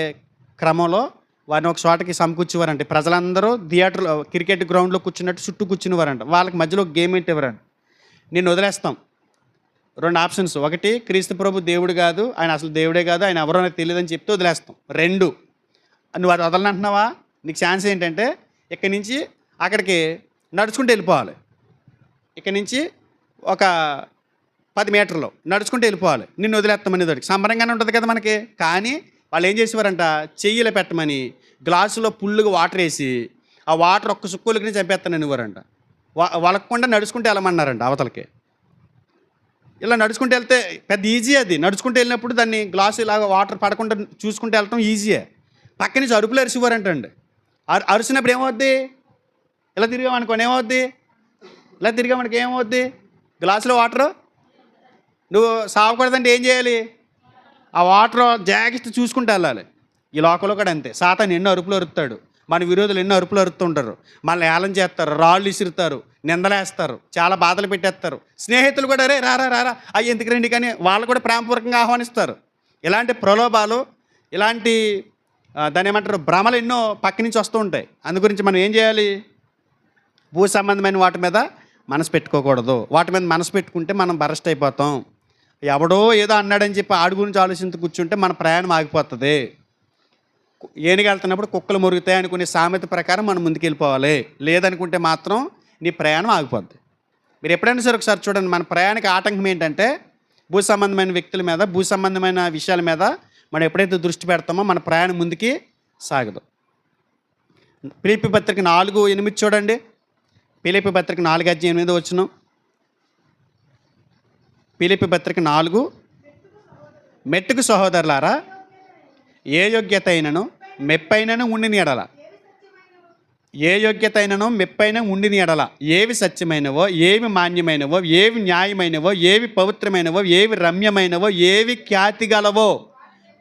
క్రమంలో వారిని ఒక చోటకి సమకూర్చేవారంట. ప్రజలందరూ థియేటర్లో క్రికెట్ గ్రౌండ్లో కూర్చున్నట్టు చుట్టూ కూర్చునేవారంట. వాళ్ళకి మధ్యలో గేమ్ ఏంటివ్వరండి, నిన్ను వదిలేస్తాం. 2 ఆప్షన్స్. ఒకటి, క్రీస్తు ప్రభు దేవుడు కాదు, ఆయన అసలు దేవుడే కాదు, ఆయన ఎవరో నాకు తెలియదని చెప్తే వదిలేస్తాం. 2, నువ్వు అది వదలనంటున్నావా, నీకు ఛాన్స్ ఏంటంటే ఇక్కడి నుంచి అక్కడికి నడుచుకుంటూ వెళ్ళిపోవాలి. ఇక్కడి నుంచి ఒక 10 మీటర్లు నడుచుకుంటూ వెళ్ళిపోవాలి, నిన్ను వదిలేస్తామని దొరికి సంబరంగానే ఉంటుంది కదా మనకి. కానీ వాళ్ళు ఏం చేసేవారంట, చెయ్యిలో పెట్టమని గ్లాసులో ఫుల్లుగా వాటర్ వేసి ఆ వాటర్ ఒక్క సుక్కులకి చంపేస్తానని ఇవ్వరంట. వాళ్ళకుండా నడుచుకుంటూ వెళ్ళమన్నారంట అవతలకి. ఇలా నడుచుకుంటూ వెళ్తే పెద్ద ఈజీ, అది నడుచుకుంటూ వెళ్ళినప్పుడు దాన్ని గ్లాసు ఇలాగ వాటర్ పడకుండా చూసుకుంటూ వెళ్ళటం ఈజీయే. పక్క నుంచి అరుపులు అరిసివ్వరంటండి. అరిసినప్పుడు ఏమవుద్ది, ఇలా తిరిగామనుకోండి ఏమవుద్ది, ఇలా తిరిగామనుకో ఏమవుద్ది, గ్లాసులో వాటరు నువ్వు సాగకూడదంటే ఏం చేయాలి, ఆ వాటర్ జాగ్రత్త చూసుకుంటూ వెళ్ళాలి. ఈ లోకంలో కూడా అంతే, సాతాను ఎన్నో అరుపులు అరుస్తాడు, మన విరోధులు ఎన్నో అరుపులు అరుతుంటారు, మనల్ని ఏలం చేస్తారు, రాళ్ళు ఇసురుతారు, నిందలేస్తారు, చాలా బాధలు పెట్టేస్తారు. స్నేహితులు కూడా రే రారా రారా అయ్యి ఎందుకు రండి కానీ వాళ్ళు కూడా ప్రేమపూర్వకంగా ఆహ్వానిస్తారు. ఇలాంటి ప్రలోభాలు, ఇలాంటి దాన్ని ఏమంటారు భ్రమలు ఎన్నో పక్క నుంచి వస్తూ ఉంటాయి. అందు గురించి మనం ఏం చేయాలి, భూ సంబంధమైన వాటి మీద మనసు పెట్టుకోకూడదు. వాటి మీద మనసు పెట్టుకుంటే మనం బరస్ట్ అయిపోతాం. ఎవడో ఏదో అన్నాడని చెప్పి ఆడి గురించి ఆలోచించి కూర్చుంటే మన ప్రయాణం ఆగిపోతుంది. ఏనుగెళ్తున్నప్పుడు కుక్కలు మురుగుతాయి అనుకునే సామెత ప్రకారం మనం ముందుకెళ్ళిపోవాలి. లేదనుకుంటే మాత్రం నీ ప్రయాణం ఆగిపోద్ది. మీరు ఎప్పుడైనా సరే ఒకసారి చూడండి, మన ప్రయాణిక ఆటంకం ఏంటంటే భూ సంబంధమైన వ్యక్తుల మీద, భూ సంబంధమైన విషయాల మీద మనం ఎప్పుడైతే దృష్టి పెడతామో మన ప్రయాణం ముందుకి సాగదు. ఫిలిప్పీ పత్రిక 4:8 చూడండి. ఫిలిప్పీ పత్రిక 4:8 వచనం. ఫిలిప్పీ పత్రిక 4, మెట్టుకు సహోదరులారా ఏ యోగ్యత అయినను మెప్పైనను ఉండిని ఎడల, ఏ యోగ్యత అయినను మెప్పైన ఉండిని ఎడల, ఏవి సత్యమైనవో, ఏవి మాన్యమైనవో, ఏవి న్యాయమైనవో, ఏవి పవిత్రమైనవో, ఏవి రమ్యమైనవో, ఏవి ఖ్యాతి గలవో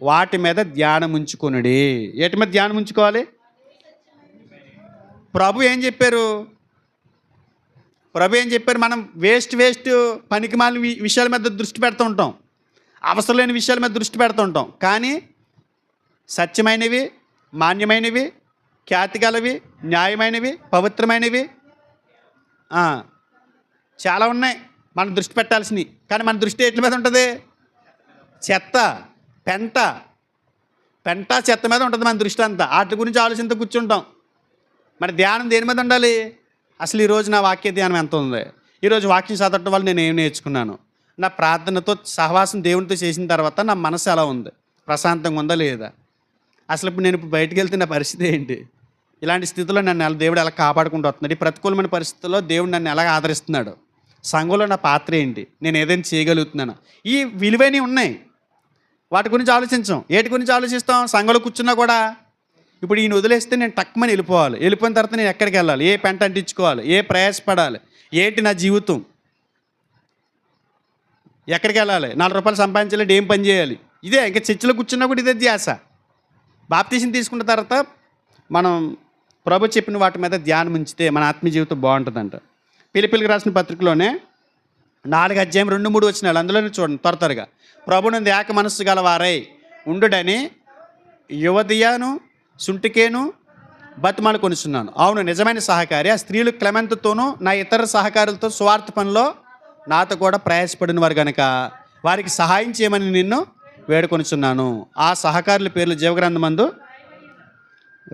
వాటి మీద ధ్యానం ఉంచుకొనుడి. ఏటి మీద ధ్యానం ఉంచుకోవాలి? ప్రభు ఏం చెప్పారు? మనం వేస్ట్ పనికిమాలిన విషయాల మీద దృష్టి పెడుతూ ఉంటాం, అవసరం లేని విషయాల మీద దృష్టి పెడుతూ ఉంటాం. కానీ సత్యమైనవి, మాన్యమైనవి, ఖ్యాతి గలవి, న్యాయమైనవి, పవిత్రమైనవి చాలా ఉన్నాయి మనం దృష్టి పెట్టాల్సినవి. కానీ మన దృష్టి ఎట్ల మీద ఉంటుంది? చెత్త, పెంట చెత్త మీద ఉంటుంది మన దృష్టి అంతా. వాటి గురించి ఆలోచనతో కూర్చుంటాం. మరి ధ్యానం దేని మీద ఉండాలి? అసలు ఈరోజు నా వాక్య ధ్యానం ఎంత ఉంది, ఈరోజు వాక్యం చదవటం వల్ల నేను ఏం నేర్చుకున్నాను, నా ప్రార్థనతో సహవాసం దేవునితో చేసిన తర్వాత నా మనసు ఎలా ఉంది, ప్రశాంతంగా ఉందా లేదా, అసలు ఇప్పుడు నేను బయటకు వెళ్తే నా పరిస్థితి ఏంటి, ఇలాంటి స్థితిలో నన్ను దేవుడు ఎలా కాపాడుకుంటూ వస్తున్నాడు, ఈ ప్రతికూలమైన పరిస్థితుల్లో దేవుడు నన్ను ఎలా ఆదరిస్తున్నాడు, సంఘంలో నా పాత్ర ఏంటి, నేను ఏదైనా చేయగలుగుతున్నాను, ఈ విలువైనవి ఉన్నాయి. వాటి గురించి ఆలోచించాం. ఏటి గురించి ఆలోచిస్తాం? సంఘంలో కూర్చున్నా కూడా ఇప్పుడు ఈయన వదిలేస్తే నేను టక్కుమని వెళ్ళిపోయిన తర్వాత నేను ఎక్కడికి వెళ్ళాలి, ఏ పెంట అంటించుకోవాలి, ఏ ప్రయాసపడాలి, ఏంటి నా జీవితం, ఎక్కడికి వెళ్ళాలి, 4 రూపాయలు సంపాదించాలి, ఏం పని చేయాలి, ఇదే. ఇంకా చర్చిలో కూర్చున్నా కూడా ఇదే ధ్యాస. బాప్తీసం తీసుకున్న తర్వాత మనం ప్రభు చెప్పిన వాటి మీద ధ్యానం ఉంచితే మన ఆత్మీయ జీవితం బాగుంటుందంట. పిలిపిలికి రాసిన పత్రికలోనే 4:2-3 వచనాలు, అందులోనే చూడండి త్వరగా. ప్రభునందు ఏక మనస్సు గలవారై ఉండుడని యువదియను సుంటికేను బతిమాలు కొనుచున్నాను. అవును, నిజమైన సహకారి. ఆ స్త్రీలు క్లెమెంతుతోనూ నా ఇతర సహకారులతో స్వార్థ పనిలో నాతో కూడా ప్రయాసపడిన వారు కనుక వారికి సహాయం చేయమని నిన్ను వేడుకొనుచున్నాను. ఆ సహకారుల పేర్లు జీవగ్రంథమందు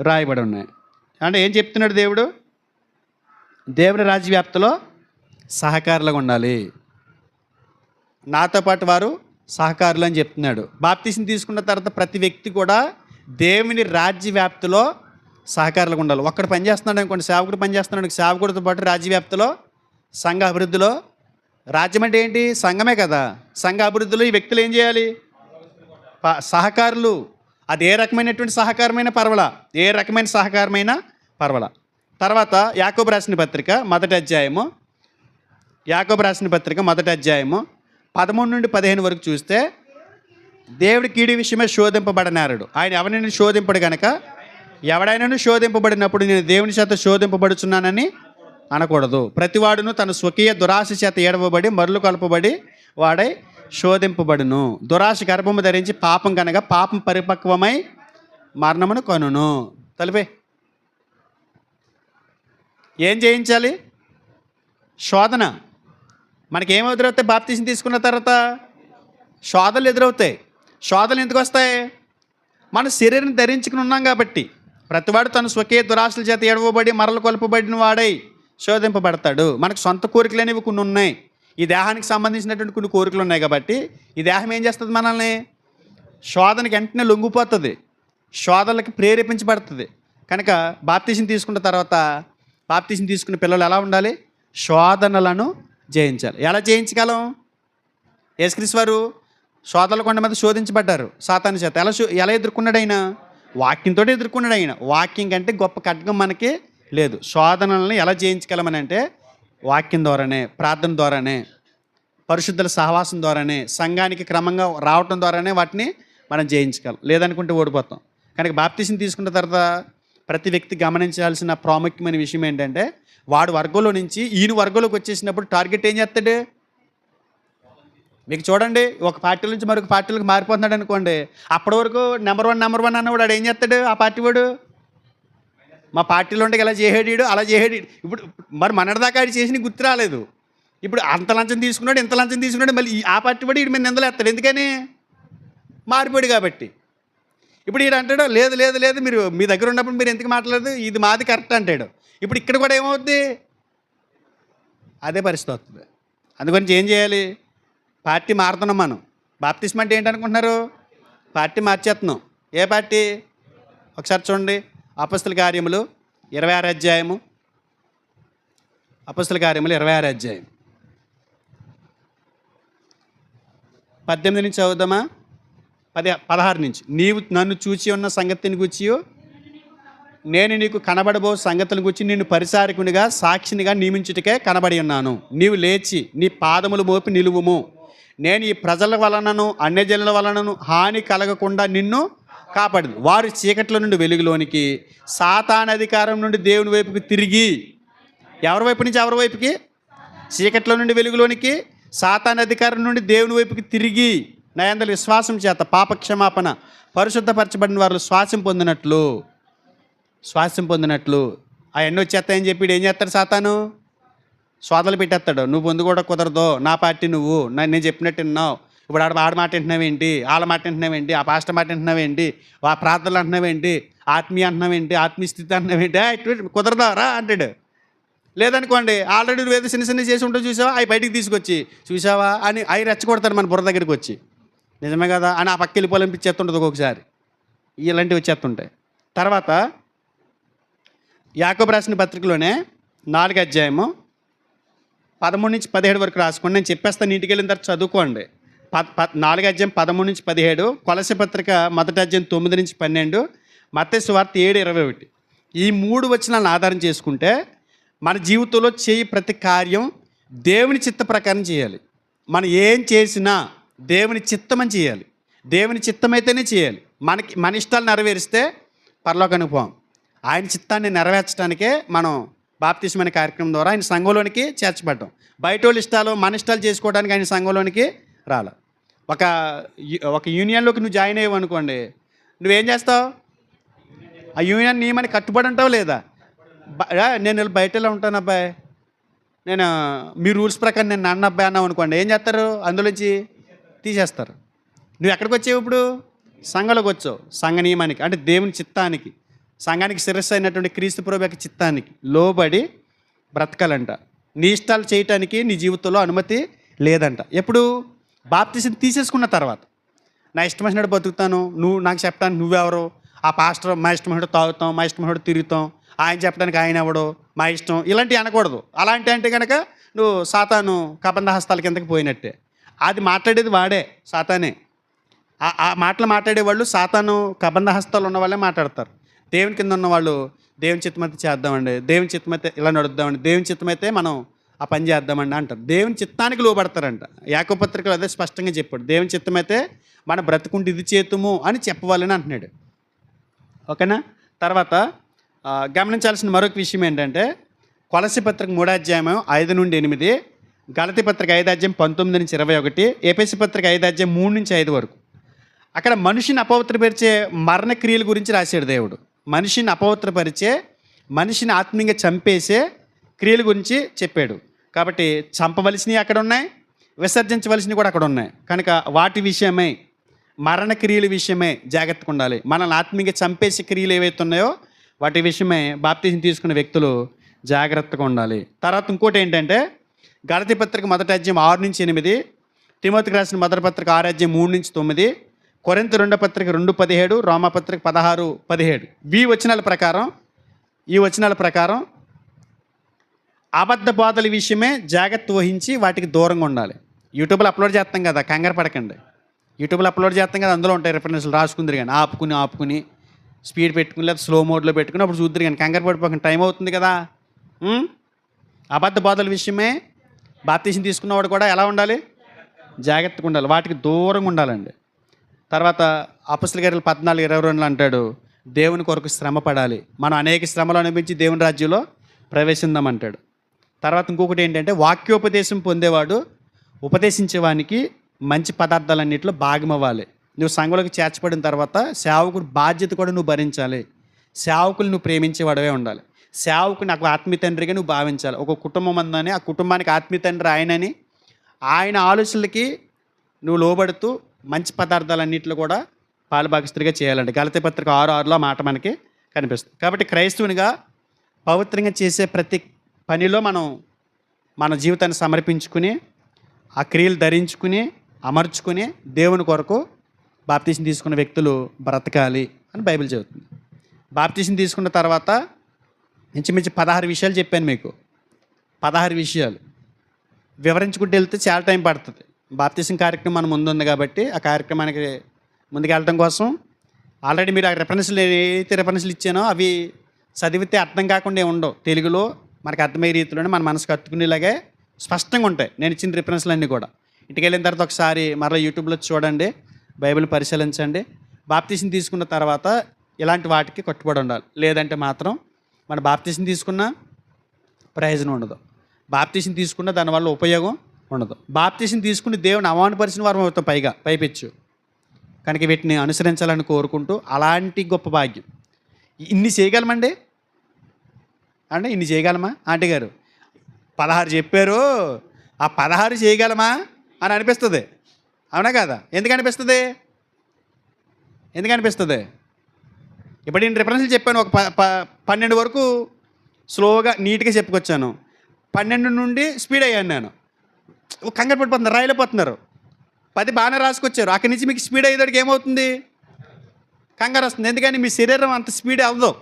రాయబడి ఉన్నాయి. అంటే ఏం చెప్తున్నాడు దేవుడు? దేవుని రాజ్యవ్యాప్తిలో సహకారులుగా ఉండాలి, నాతో పాటు వారు సహకారులు అని చెప్తున్నాడు. బాప్తీసం తీసుకున్న తర్వాత ప్రతి వ్యక్తి కూడా దేవుని రాజ్యవ్యాప్తిలో సహకారులుగా ఉండాలి. ఒక్కడు పని చేస్తున్నాడు అనుకోండి, సేవకుడు పని చేస్తున్నాడు, సేవకుడితో పాటు రాజ్యవ్యాప్తిలో సంఘ అభివృద్ధిలో, రాజ్యం అంటే ఏంటి? సంఘమే కదా. సంఘ అభివృద్ధిలో ఈ వ్యక్తులు ఏం చేయాలి? సహకారులు. అది ఏ రకమైనటువంటి సహకారమైన పర్వాలా, ఏ రకమైన సహకారమైన పర్వాలా. తర్వాత యాకోబు రాసిన పత్రిక మొదటి అధ్యాయము 13-15 వరకు చూస్తే, దేవుడి కీడి విషయమే శోధింపబడనారుడు, ఆయన ఎవరిని శోధింపడు గనక ఎవడైనాను శోధింపబడినప్పుడు నేను దేవుని చేత శోధింపబడుచున్నానని అనకూడదు. ప్రతివాడును తన స్వకీయ దురాశ చేత ఏడవబడి మరులు కలపబడి వాడై శోధింపబడును. దురాశ గర్భము ధరించి పాపం కనుక పాపం పరిపక్వమై మరణమును కనును. తలిపే ఏం చేయించాలి? శోధన. మనకేం ఎదురవుతాయి? బాప్తీసం తీసుకున్న తర్వాత శోధనలు ఎదురవుతాయి. శోధనలు ఎందుకు వస్తాయి? మన శరీరం ధరించుకుని ఉన్నాం కాబట్టి. ప్రతివాడు తన స్వకీయ దురాశల చేత ఏడవబడి మరలు కొల్పబడిన వాడై శోధింపబడతాడు. మనకు సొంత కోరికలు అనేవి కొన్ని ఉన్నాయి. ఈ దేహానికి సంబంధించినటువంటి కొన్ని కోరికలు ఉన్నాయి కాబట్టి ఈ దేహం ఏం చేస్తుంది మనల్ని? శోధనకి వెంటనే లొంగిపోతుంది, శోధనలకి ప్రేరేపించబడుతుంది. కనుక బాప్తీసం తీసుకున్న తర్వాత బాప్తీసం తీసుకున్న పిల్లలు ఎలా ఉండాలి? శోధనలను జయించాలి. ఎలా జయించగలం? యేసుక్రీస్తు వారు శోధనల కొండ మీద శోధించబడ్డారు సాతాను చేత. ఎలా ఎదుర్కొన్నాడు ఆయన? వాక్యంతో ఎదుర్కొన్నాడు ఆయన. వాక్యం కంటే గొప్ప ఖడ్గం మనకి లేదు. శోధనలను ఎలా జయించగలమని అంటే వాక్యం ద్వారానే, ప్రార్థన ద్వారానే, పరిశుద్ధుల సహవాసం ద్వారానే, సంఘానికి క్రమంగా రావటం ద్వారానే వాటిని మనం జయించగలం. లేదనుకుంటే ఓడిపోతాం. కనుక బాప్తీసం తీసుకున్న తర్వాత ప్రతి వ్యక్తి గమనించాల్సిన ప్రాముఖ్యమైన విషయం ఏంటంటే వాడు వర్గంలో నుంచి ఈయన వర్గంలోకి వచ్చేసినప్పుడు టార్గెట్ ఏం చేస్తాడు? మీకు చూడండి, ఒక పార్టీ నుంచి మరొక పార్టీలకు మారిపోతున్నాడు అనుకోండి, అప్పటి వరకు నెంబర్ వన్ అన్నవాడు ఆడు ఏం చేస్తాడు? ఆ పార్టీ వాడు మా పార్టీలో ఉంటే ఇలా చేసేడు, అలా చేసేడు. ఇప్పుడు మరి మనదాకా ఆడు చేసి గుర్తు రాలేదు. ఇప్పుడు అంత లంచం తీసుకున్నాడు, ఇంత లంచం తీసుకున్నాడు, మళ్ళీ ఆ పార్టీ వాడు వీడి మీద నిందలేస్తాడు. ఎందుకని? మారిపోయాడు కాబట్టి. ఇప్పుడు ఈడు అంటాడు, లేదు లేదు లేదు, మీరు మీ దగ్గర ఉన్నప్పుడు మీరు ఎందుకు మాట్లాడదు, ఇది మాది కరెక్ట్ అంటాడు. ఇప్పుడు ఇక్కడ కూడా ఏమవుద్ది? అదే పరిస్థితి వస్తుంది. అందుగురించి ఏం చేయాలి? పార్టీ మారుతున్నాం మనం. బాప్తిస్మం అంటే ఏంటనుకుంటున్నారు? పార్టీ మార్చేస్తున్నాం. ఏ పార్టీ? ఒకసారి చూడండి, అపొస్తలుల కార్యములు 26 అధ్యాయము. అపొస్తలుల కార్యములు 26 అధ్యాయం 18 నుంచి చదువుదామా? 16 నుంచి. నీవు నన్ను చూచి ఉన్న సంగతిని గుర్చి నేను నీకు కనబడబో సంగతులను గురించి నిన్ను పరిచారకునిగా సాక్షినిగా నియమించుటకే కనబడి ఉన్నాను. నీవు లేచి నీ పాదములు మోపి నిలువుము. నేను ఈ ప్రజల వలనను అన్యజనుల వలనను హాని కలగకుండా నిన్ను కాపాడదు. వారు చీకట్ల నుండి వెలుగులోనికి, సాతాను అధికారం నుండి దేవుని వైపుకి తిరిగి, ఎవరి వైపు నుంచి ఎవరి వైపుకి? చీకట్ల నుండి వెలుగులోనికి, సాతాను అధికారం నుండి దేవుని వైపుకి తిరిగి నా యందు విశ్వాసం చేత పాపక్షమాపణ పరిశుద్ధపరచబడిన వారు శ్వాసం పొందినట్లు అవన్నీ వచ్చేస్తాయని చెప్పి ఏం చేస్తాడు సాతాను? శోధనలు పెట్టేస్తాడు. నువ్వు పొందు కూడా కుదరదు, నా పార్టీ నువ్వు, నేను చెప్పినట్టు విన్నావు, ఇప్పుడు ఆడ మాట వింటున్నావేంటి, వాళ్ళ మాట వింటున్నావేంటి, ఆ పాస్టర్ మాట వింటున్నావేంటి, ఆ ప్రార్థనలు అంటున్నావేంటి, ఆత్మీయ అంటున్నావేంటి, ఆత్మీయ స్థితి అంటున్నావేంటి, ఇటు కుదరదా రా అంటాడు. లేదనుకోండి, ఆల్రెడీ నువ్వు ఏదో చిన్న చేసి ఉంటావు చూసావా, అవి బయటికి తీసుకొచ్చి చూసావా అని అవి రెచ్చగొడతాడు మన బుర్ర దగ్గరికి వచ్చి. నిజమే కదా అని ఆ పక్క వెళ్ళిపోవాలనిపించేస్తుంటుంది ఒక్కొక్కసారి. ఇలాంటివి వచ్చేస్తుంటాయి. తర్వాత యాకోబు రాసిన పత్రికలోనే 4 అధ్యాయము 13 నుంచి 17 వరకు రాసుకోండి. నేను చెప్పేస్తాను, ఇంటికి వెళ్ళిన తర్వాత చదువుకోండి. 4 అధ్యాయం 13 నుంచి 17, కొలస్సీ పత్రిక 1 అధ్యాయం 9 నుంచి 12, మత్తయి సువార్త 7:21. ఈ 3 వచనాలను ఆధారం చేసుకుంటే మన జీవితంలో చేయి ప్రతి కార్యం దేవుని చిత్త ప్రకారం చేయాలి. మనం ఏం చేసినా దేవుని చిత్తమని చేయాలి. దేవుని చిత్తమైతేనే చేయాలి. మన ఇష్టాలు నెరవేరిస్తే పరలోకానికి పోం. ఆయన చిత్తాన్ని నెరవేర్చడానికే మనం బాప్తిస్మం అనే కార్యక్రమం ద్వారా ఆయన సంఘంలోనికి చేర్చబడ్డాం. బయట వాళ్ళ ఇష్టాలు మన ఇష్టాలు చేసుకోవడానికి ఆయన సంఘంలోనికి రాల. ఒక యూనియన్లోకి నువ్వు జాయిన్ అయ్యావు అనుకోండి, నువ్వేం చేస్తావు? ఆ యూనియన్ నియమాన్ని కట్టుబడి ఉంటావు లేదా? నేను బయట ఇలా ఉంటాను అబ్బాయి, నేను మీ రూల్స్ ప్రకారం నేను నన్ను అబ్బాయి అన్నావు అనుకోండి, ఏం చేస్తారు? అందులోంచి తీసేస్తారు. నువ్వు ఎక్కడికి వచ్చావు? ఇప్పుడు సంఘంలోకి వచ్చావు. సంఘ నియమానికి అంటే దేవుని చిత్తానికి, సంఘానికి శిరస్సు అయినటువంటి క్రీస్తు ప్రభువు యొక్క చిత్తానికి లోబడి బ్రతకాలంట. నీ ఇష్టాలు చేయటానికి నీ జీవితంలో అనుమతి లేదంట. ఎప్పుడు? బాప్తిసం తీసేసుకున్న తర్వాత. నా ఇష్టం వచ్చినట్టు బతుకుతాను, నువ్వు నాకు చెప్పడానికి నువ్వెవరు? ఆ పాస్టర్ మా ఇష్టం వచ్చినట్టు తాగుతాం, మా ఇష్టం వచ్చినట్టు తిరుగుతాం, ఆయన చెప్పడానికి ఆయన ఎవడో, మా ఇష్టం, ఇలాంటివి అనకూడదు. అలాంటి అంటే కనుక నువ్వు సాతాను కబంధ హస్తాల కిందకి పోయినట్టే. అది మాట్లాడేది వాడే, సాతానే. ఆ మాటలు మాట్లాడేవాళ్ళు సాతాను కబంధ హస్తాలు ఉన్న వాళ్ళే మాట్లాడతారు. దేవుని కింద ఉన్నవాళ్ళు దేవుని చిత్తమైతే చేద్దామండి, దేవుని చిత్తమైతే ఇలా నడుద్దామండి, దేవుని చిత్తమైతే మనం ఆ పని చేద్దామండి అంటారు. దేవుని చిత్తానికి లోబడతారంట. యాకోబు పత్రికలో అదే స్పష్టంగా చెప్పాడు. దేవుని చిత్తమైతే మన బ్రతుకుంటే ఇది చేతుము అని చెప్పవాలని అంటున్నాడు. ఓకేనా? తర్వాత గమనించాల్సిన మరొక విషయం ఏంటంటే కొలస్సీ పత్రిక 3 అధ్యాయం 5 నుండి 8, గలతీ పత్రిక 5 అధ్యాయం 19 నుంచి 21, ఎఫెసీ పత్రిక 5 అధ్యాయం 3 నుంచి 5 వరకు. అక్కడ మనిషిని అపవిత్రపరిచే మరణ క్రియల గురించి రాశాడు దేవుడు. మనిషిని అపవిత్రపరిచే, మనిషిని ఆత్మీయంగా చంపేసే క్రియల గురించి చెప్పాడు. కాబట్టి చంపవలసినవి అక్కడ ఉన్నాయి, విసర్జించవలసినవి కూడా అక్కడ ఉన్నాయి. కనుక వాటి విషయమై, మరణ క్రియల విషయమై జాగ్రత్తగా ఉండాలి. మనల్ని ఆత్మీయంగా చంపేసే క్రియలు ఏవైతే ఉన్నాయో వాటి విషయమై బాప్తిసం తీసుకున్న వ్యక్తులు జాగ్రత్తగా ఉండాలి. తర్వాత ఇంకోటి ఏంటంటే గలతీ పత్రిక మొదటి అధ్యాయం 6-8, తిమోతికి రాసిన మొదటి పత్రిక 6 అధ్యాయం 3-9, కొరింథీ రెండో పత్రిక 2:17, రోమా పత్రిక 16:17. ఈ వచనాల ప్రకారం అబద్ధ బోధల విషయమే జాగ్రత్త వహించి వాటికి దూరంగా ఉండాలి. యూట్యూబ్లో అప్లోడ్ చేస్తాం కదా, కంగారు పడకండి. యూట్యూబ్లో అప్లోడ్ చేస్తాం కదా, అందులో ఉంటాయి రిఫరెన్స్లు, రాసుకుందరు కానీ ఆపుకుని స్పీడ్ పెట్టుకుని లేదా స్లో మోడ్లో పెట్టుకుని అప్పుడు చూద్దరు కానీ కంగారు పడిపోకండి, టైం అవుతుంది కదా. అబద్ధ బోధల విషయమే బాప్తీసం తీసుకున్నవాడు కూడా ఎలా ఉండాలి? జాగ్రత్తగా ఉండాలి, వాటికి దూరంగా ఉండాలండి. తర్వాత అపొస్తలుల కార్యాలు 14:22 అంటాడు, దేవుని కొరకు శ్రమ పడాలి, మనం అనేక శ్రమలు అనిపించి దేవుని రాజ్యంలో ప్రవేశిందామంటాడు. తర్వాత ఇంకొకటి ఏంటంటే, వాక్యోపదేశం పొందేవాడు ఉపదేశించేవానికి మంచి పదార్థాలన్నింటిలో భాగమవ్వాలి. నువ్వు సంఘంలోకి చేర్చబడిన తర్వాత సేవకుడు బాధ్యత కూడా నువ్వు భరించాలి. సేవకులు నువ్వు ప్రేమించేవాడవే ఉండాలి. సేవకుని నాకు ఆత్మీయ తండ్రిగా నువ్వు భావించాలి. ఒక కుటుంబం ఉందని ఆ కుటుంబానికి ఆత్మీయ తండ్రి ఆయనని, ఆయన ఆలోచనలకి నువ్వు లోబడుతూ మంచి పదార్థాలన్నింటిలో కూడా పాలుభాగస్తుడిగా చేయాలండి. గలతీ పత్రిక 6:6 మాట మనకి కనిపిస్తుంది. కాబట్టి క్రైస్తవునిగా పవిత్రంగా చేసే ప్రతి పనిలో మనం మన జీవితాన్ని సమర్పించుకుని ఆ క్రియలు ధరించుకుని అమర్చుకుని దేవుని కొరకు బాప్తీసం తీసుకున్న వ్యక్తులు బ్రతకాలి అని బైబిల్ చెబుతుంది. బాప్తీసం తీసుకున్న తర్వాత ఇంచుమించు 16 విషయాలు చెప్పాను మీకు. 16 విషయాలు వివరించుకుంటూ వెళ్తే చాలా టైం పడుతుంది. బాప్తీసం కార్యక్రమం మన ముందు ఉంది కాబట్టి ఆ కార్యక్రమానికి ముందుకెళ్ళడం కోసం ఆల్రెడీ మీరు ఆ రిఫరెన్స్లు ఏదైతే రిఫరెన్స్లు ఇచ్చానో అవి చదివితే అర్థం కాకుండా ఉండవు. తెలుగులో మనకు అర్థమయ్యే రీతిలోనే మన మనసుకు హత్తుకునేలాగే స్పష్టంగా ఉంటాయి నేను ఇచ్చిన రిఫరెన్స్లు అన్నీ కూడా. ఇంటికి వెళ్ళిన తర్వాత ఒకసారి మరలా యూట్యూబ్లో చూడండి, బైబిల్ పరిశీలించండి. బాప్తీసం తీసుకున్న తర్వాత ఇలాంటి వాటికి కట్టుబడి ఉండాలి, లేదంటే మాత్రం మన బాప్తీసం తీసుకున్న ప్రయోజనం ఉండదు, బాప్తీసం తీసుకున్న దానివల్ల ఉపయోగం ఉండదు. బాప్తీసం తీసుకుని దేవుని అవమానపరిచిన వారు అవుతాం పైపెచ్చు. కనుక వీటిని అనుసరించాలని కోరుకుంటూ, అలాంటి గొప్ప భాగ్యం ఇన్ని చేయగలమండి అంటే ఇన్ని చేయగలమా? ఆంటీ గారు 16 చెప్పారు, ఆ 16 చేయగలమా అని అనిపిస్తుంది, అవునా కదా? ఎందుకు అనిపిస్తుంది? ఇప్పుడు నేను రిఫరెన్స్లు చెప్పాను, ఒక 12 వరకు స్లోగా నీట్గా చెప్పుకొచ్చాను. 12 నుండి స్పీడ్ అయ్యాను నేను. కంగారు పడిపోతున్నారు, రాయలేకపోతున్నారు. 10 బాగానే రాసుకొచ్చారు, అక్కడి నుంచి మీకు స్పీడ్ అయ్యేదానికి ఏమవుతుంది? కంగారు వస్తుంది. ఎందుకని మీ శరీరం అంత స్పీడ్ అవ్వదు.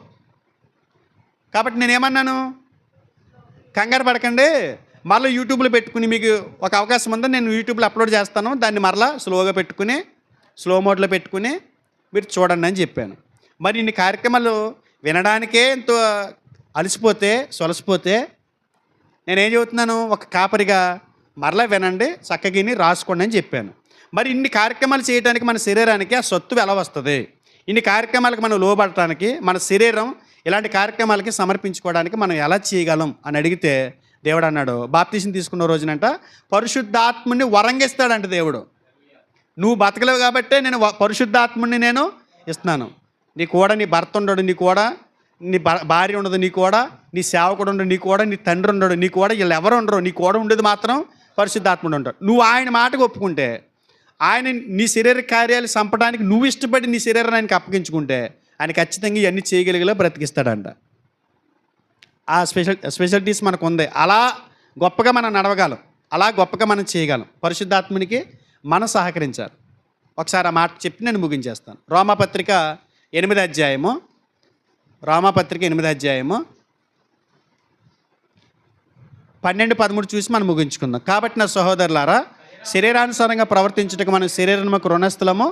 కాబట్టి నేనేమన్నాను, కంగారు పడకండి, మరలా యూట్యూబ్లో పెట్టుకుని మీకు ఒక అవకాశం ఉందని నేను యూట్యూబ్లో అప్లోడ్ చేస్తాను, దాన్ని మరలా స్లోగా పెట్టుకుని స్లో మోడ్లో పెట్టుకుని మీరు చూడండి అని చెప్పాను. మరి ఇన్ని కార్యక్రమాలు వినడానికే ఎంతో సొలసిపోతే నేనేం చెబుతున్నాను, ఒక కాపరిగా మరలా వినండి, చక్కగిని రాసుకోండి అని చెప్పాను. మరి ఇన్ని కార్యక్రమాలు చేయడానికి మన శరీరానికి ఆ సత్తు ఎలా వస్తుంది? ఇన్ని కార్యక్రమాలకు మనం లోబడటానికి మన శరీరం ఇలాంటి కార్యక్రమాలకి సమర్పించుకోవడానికి మనం ఎలా చేయగలం అని అడిగితే దేవుడు అన్నాడు, బాప్తీసం తీసుకున్న రోజునంట పరిశుద్ధాత్ముని వరంగిస్తాడంట దేవుడు. నువ్వు బతకలేవు కాబట్టే నేను పరిశుద్ధాత్ముని నేను ఇస్తున్నాను. నీ కూడా నీ భర్త ఉండడు, నీ కూడా నీ భార్య ఉండదు, నీ కూడా నీ సేవకుడు ఉండడు, నీ కూడా నీ తండ్రి ఉండడు, నీ కూడా వీళ్ళు ఎవరు ఉండరు, నీ కూడా ఉండేది మాత్రం పరిశుద్ధాత్ముడు ఉంటాడు. నువ్వు ఆయన మాటకు ఒప్పుకుంటే, ఆయన నీ శరీర కార్యాలు చంపడానికి నువ్వు ఇష్టపడి నీ శరీరాన్ని ఆయనకి అప్పగించుకుంటే ఆయన ఖచ్చితంగా ఇవన్నీ చేయగలిగేలా బ్రతికిస్తాడంట. ఆ స్పెషాలిటీస్ మనకు ఉంది. అలా గొప్పగా మనం నడవగలం, అలా గొప్పగా మనం చేయగలం. పరిశుద్ధాత్మునికి మనం సహకరించాలి. ఒకసారి ఆ మాట చెప్పి నేను ముగించేస్తాను. రోమాపత్రిక 8వ అధ్యాయము 12-13 చూసి మనం ముగించుకుందాం. కాబట్టి నా సహోదరులారా, శరీరానుసారంగా ప్రవర్తించుటకు మనం శరీరముకు రుణస్థలము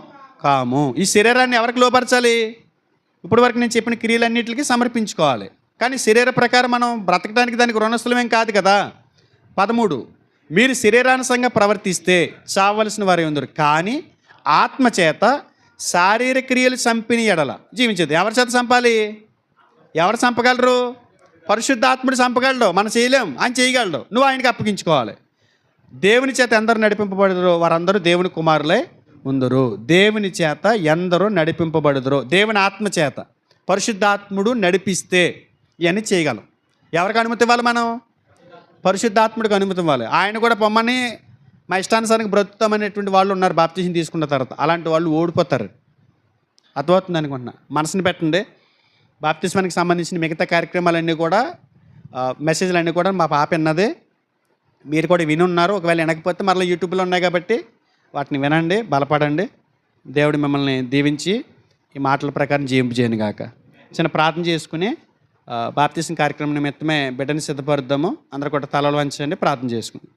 కాము. ఈ శరీరాన్ని ఎవరికి లోపరచాలి? ఇప్పుడు వరకు నేను చెప్పిన క్రియలన్నింటికి సమర్పించుకోవాలి. కానీ శరీర ప్రకారం మనం బ్రతకడానికి దానికి రుణస్థలమేం కాదు కదా. 13, మీరు శరీరానుసారంగా ప్రవర్తిస్తే చావలసిన వారే ఉందరు, కానీ ఆత్మచేత శారీరక క్రియలు చంపిన ఎడల జీవించేది. ఎవరి చేత చంపాలి? ఎవరు చంపగలరు? పరిశుద్ధాత్ముడు చంపగలడు, మనం చేయలేం, ఆయన చేయగలడు. నువ్వు ఆయనకి అప్పగించుకోవాలి. దేవుని చేత ఎందరు నడిపింపబడుదురో వారందరూ దేవుని కుమారులై ఉందరు. దేవుని చేత ఎందరూ నడిపింపబడుదురో, దేవుని ఆత్మ చేత పరిశుద్ధాత్ముడు నడిపిస్తే ఇవన్నీ చేయగలం. ఎవరికి అనుమతి ఇవ్వాలి? మనం పరిశుద్ధాత్ముడికి అనుమతి ఇవ్వాలి. ఆయన కూడా పొమ్మని మా ఇష్టానుసారంగా బ్రతుకుతామనేటువంటి వాళ్ళు ఉన్నారు బాప్తీసం తీసుకున్న తర్వాత. అలాంటి వాళ్ళు ఓడిపోతారు. అర్థమవుతుంది అనుకుంటున్నా. మనసుని పెట్టండి. బాప్తిస్మానికి సంబంధించిన మిగతా కార్యక్రమాలన్నీ కూడా మెసేజ్లన్నీ కూడా మా పాప విన్నది. మీరు కూడా వినున్నారు. ఒకవేళ వినకపోతే మరలా యూట్యూబ్లో ఉన్నాయి కాబట్టి వాటిని వినండి, బలపడండి. దేవుడు మిమ్మల్ని దీవించి ఈ మాటల ప్రకారం జీవింపజేయను గాక. చిన్న ప్రార్థన చేసుకుని బాప్తీసం కార్యక్రమం నిమిత్తమే బిడ్డని సిద్ధపరుద్దాము. అందరూ కూడా తలలు వంచండి, ప్రార్థన చేసుకుందాం.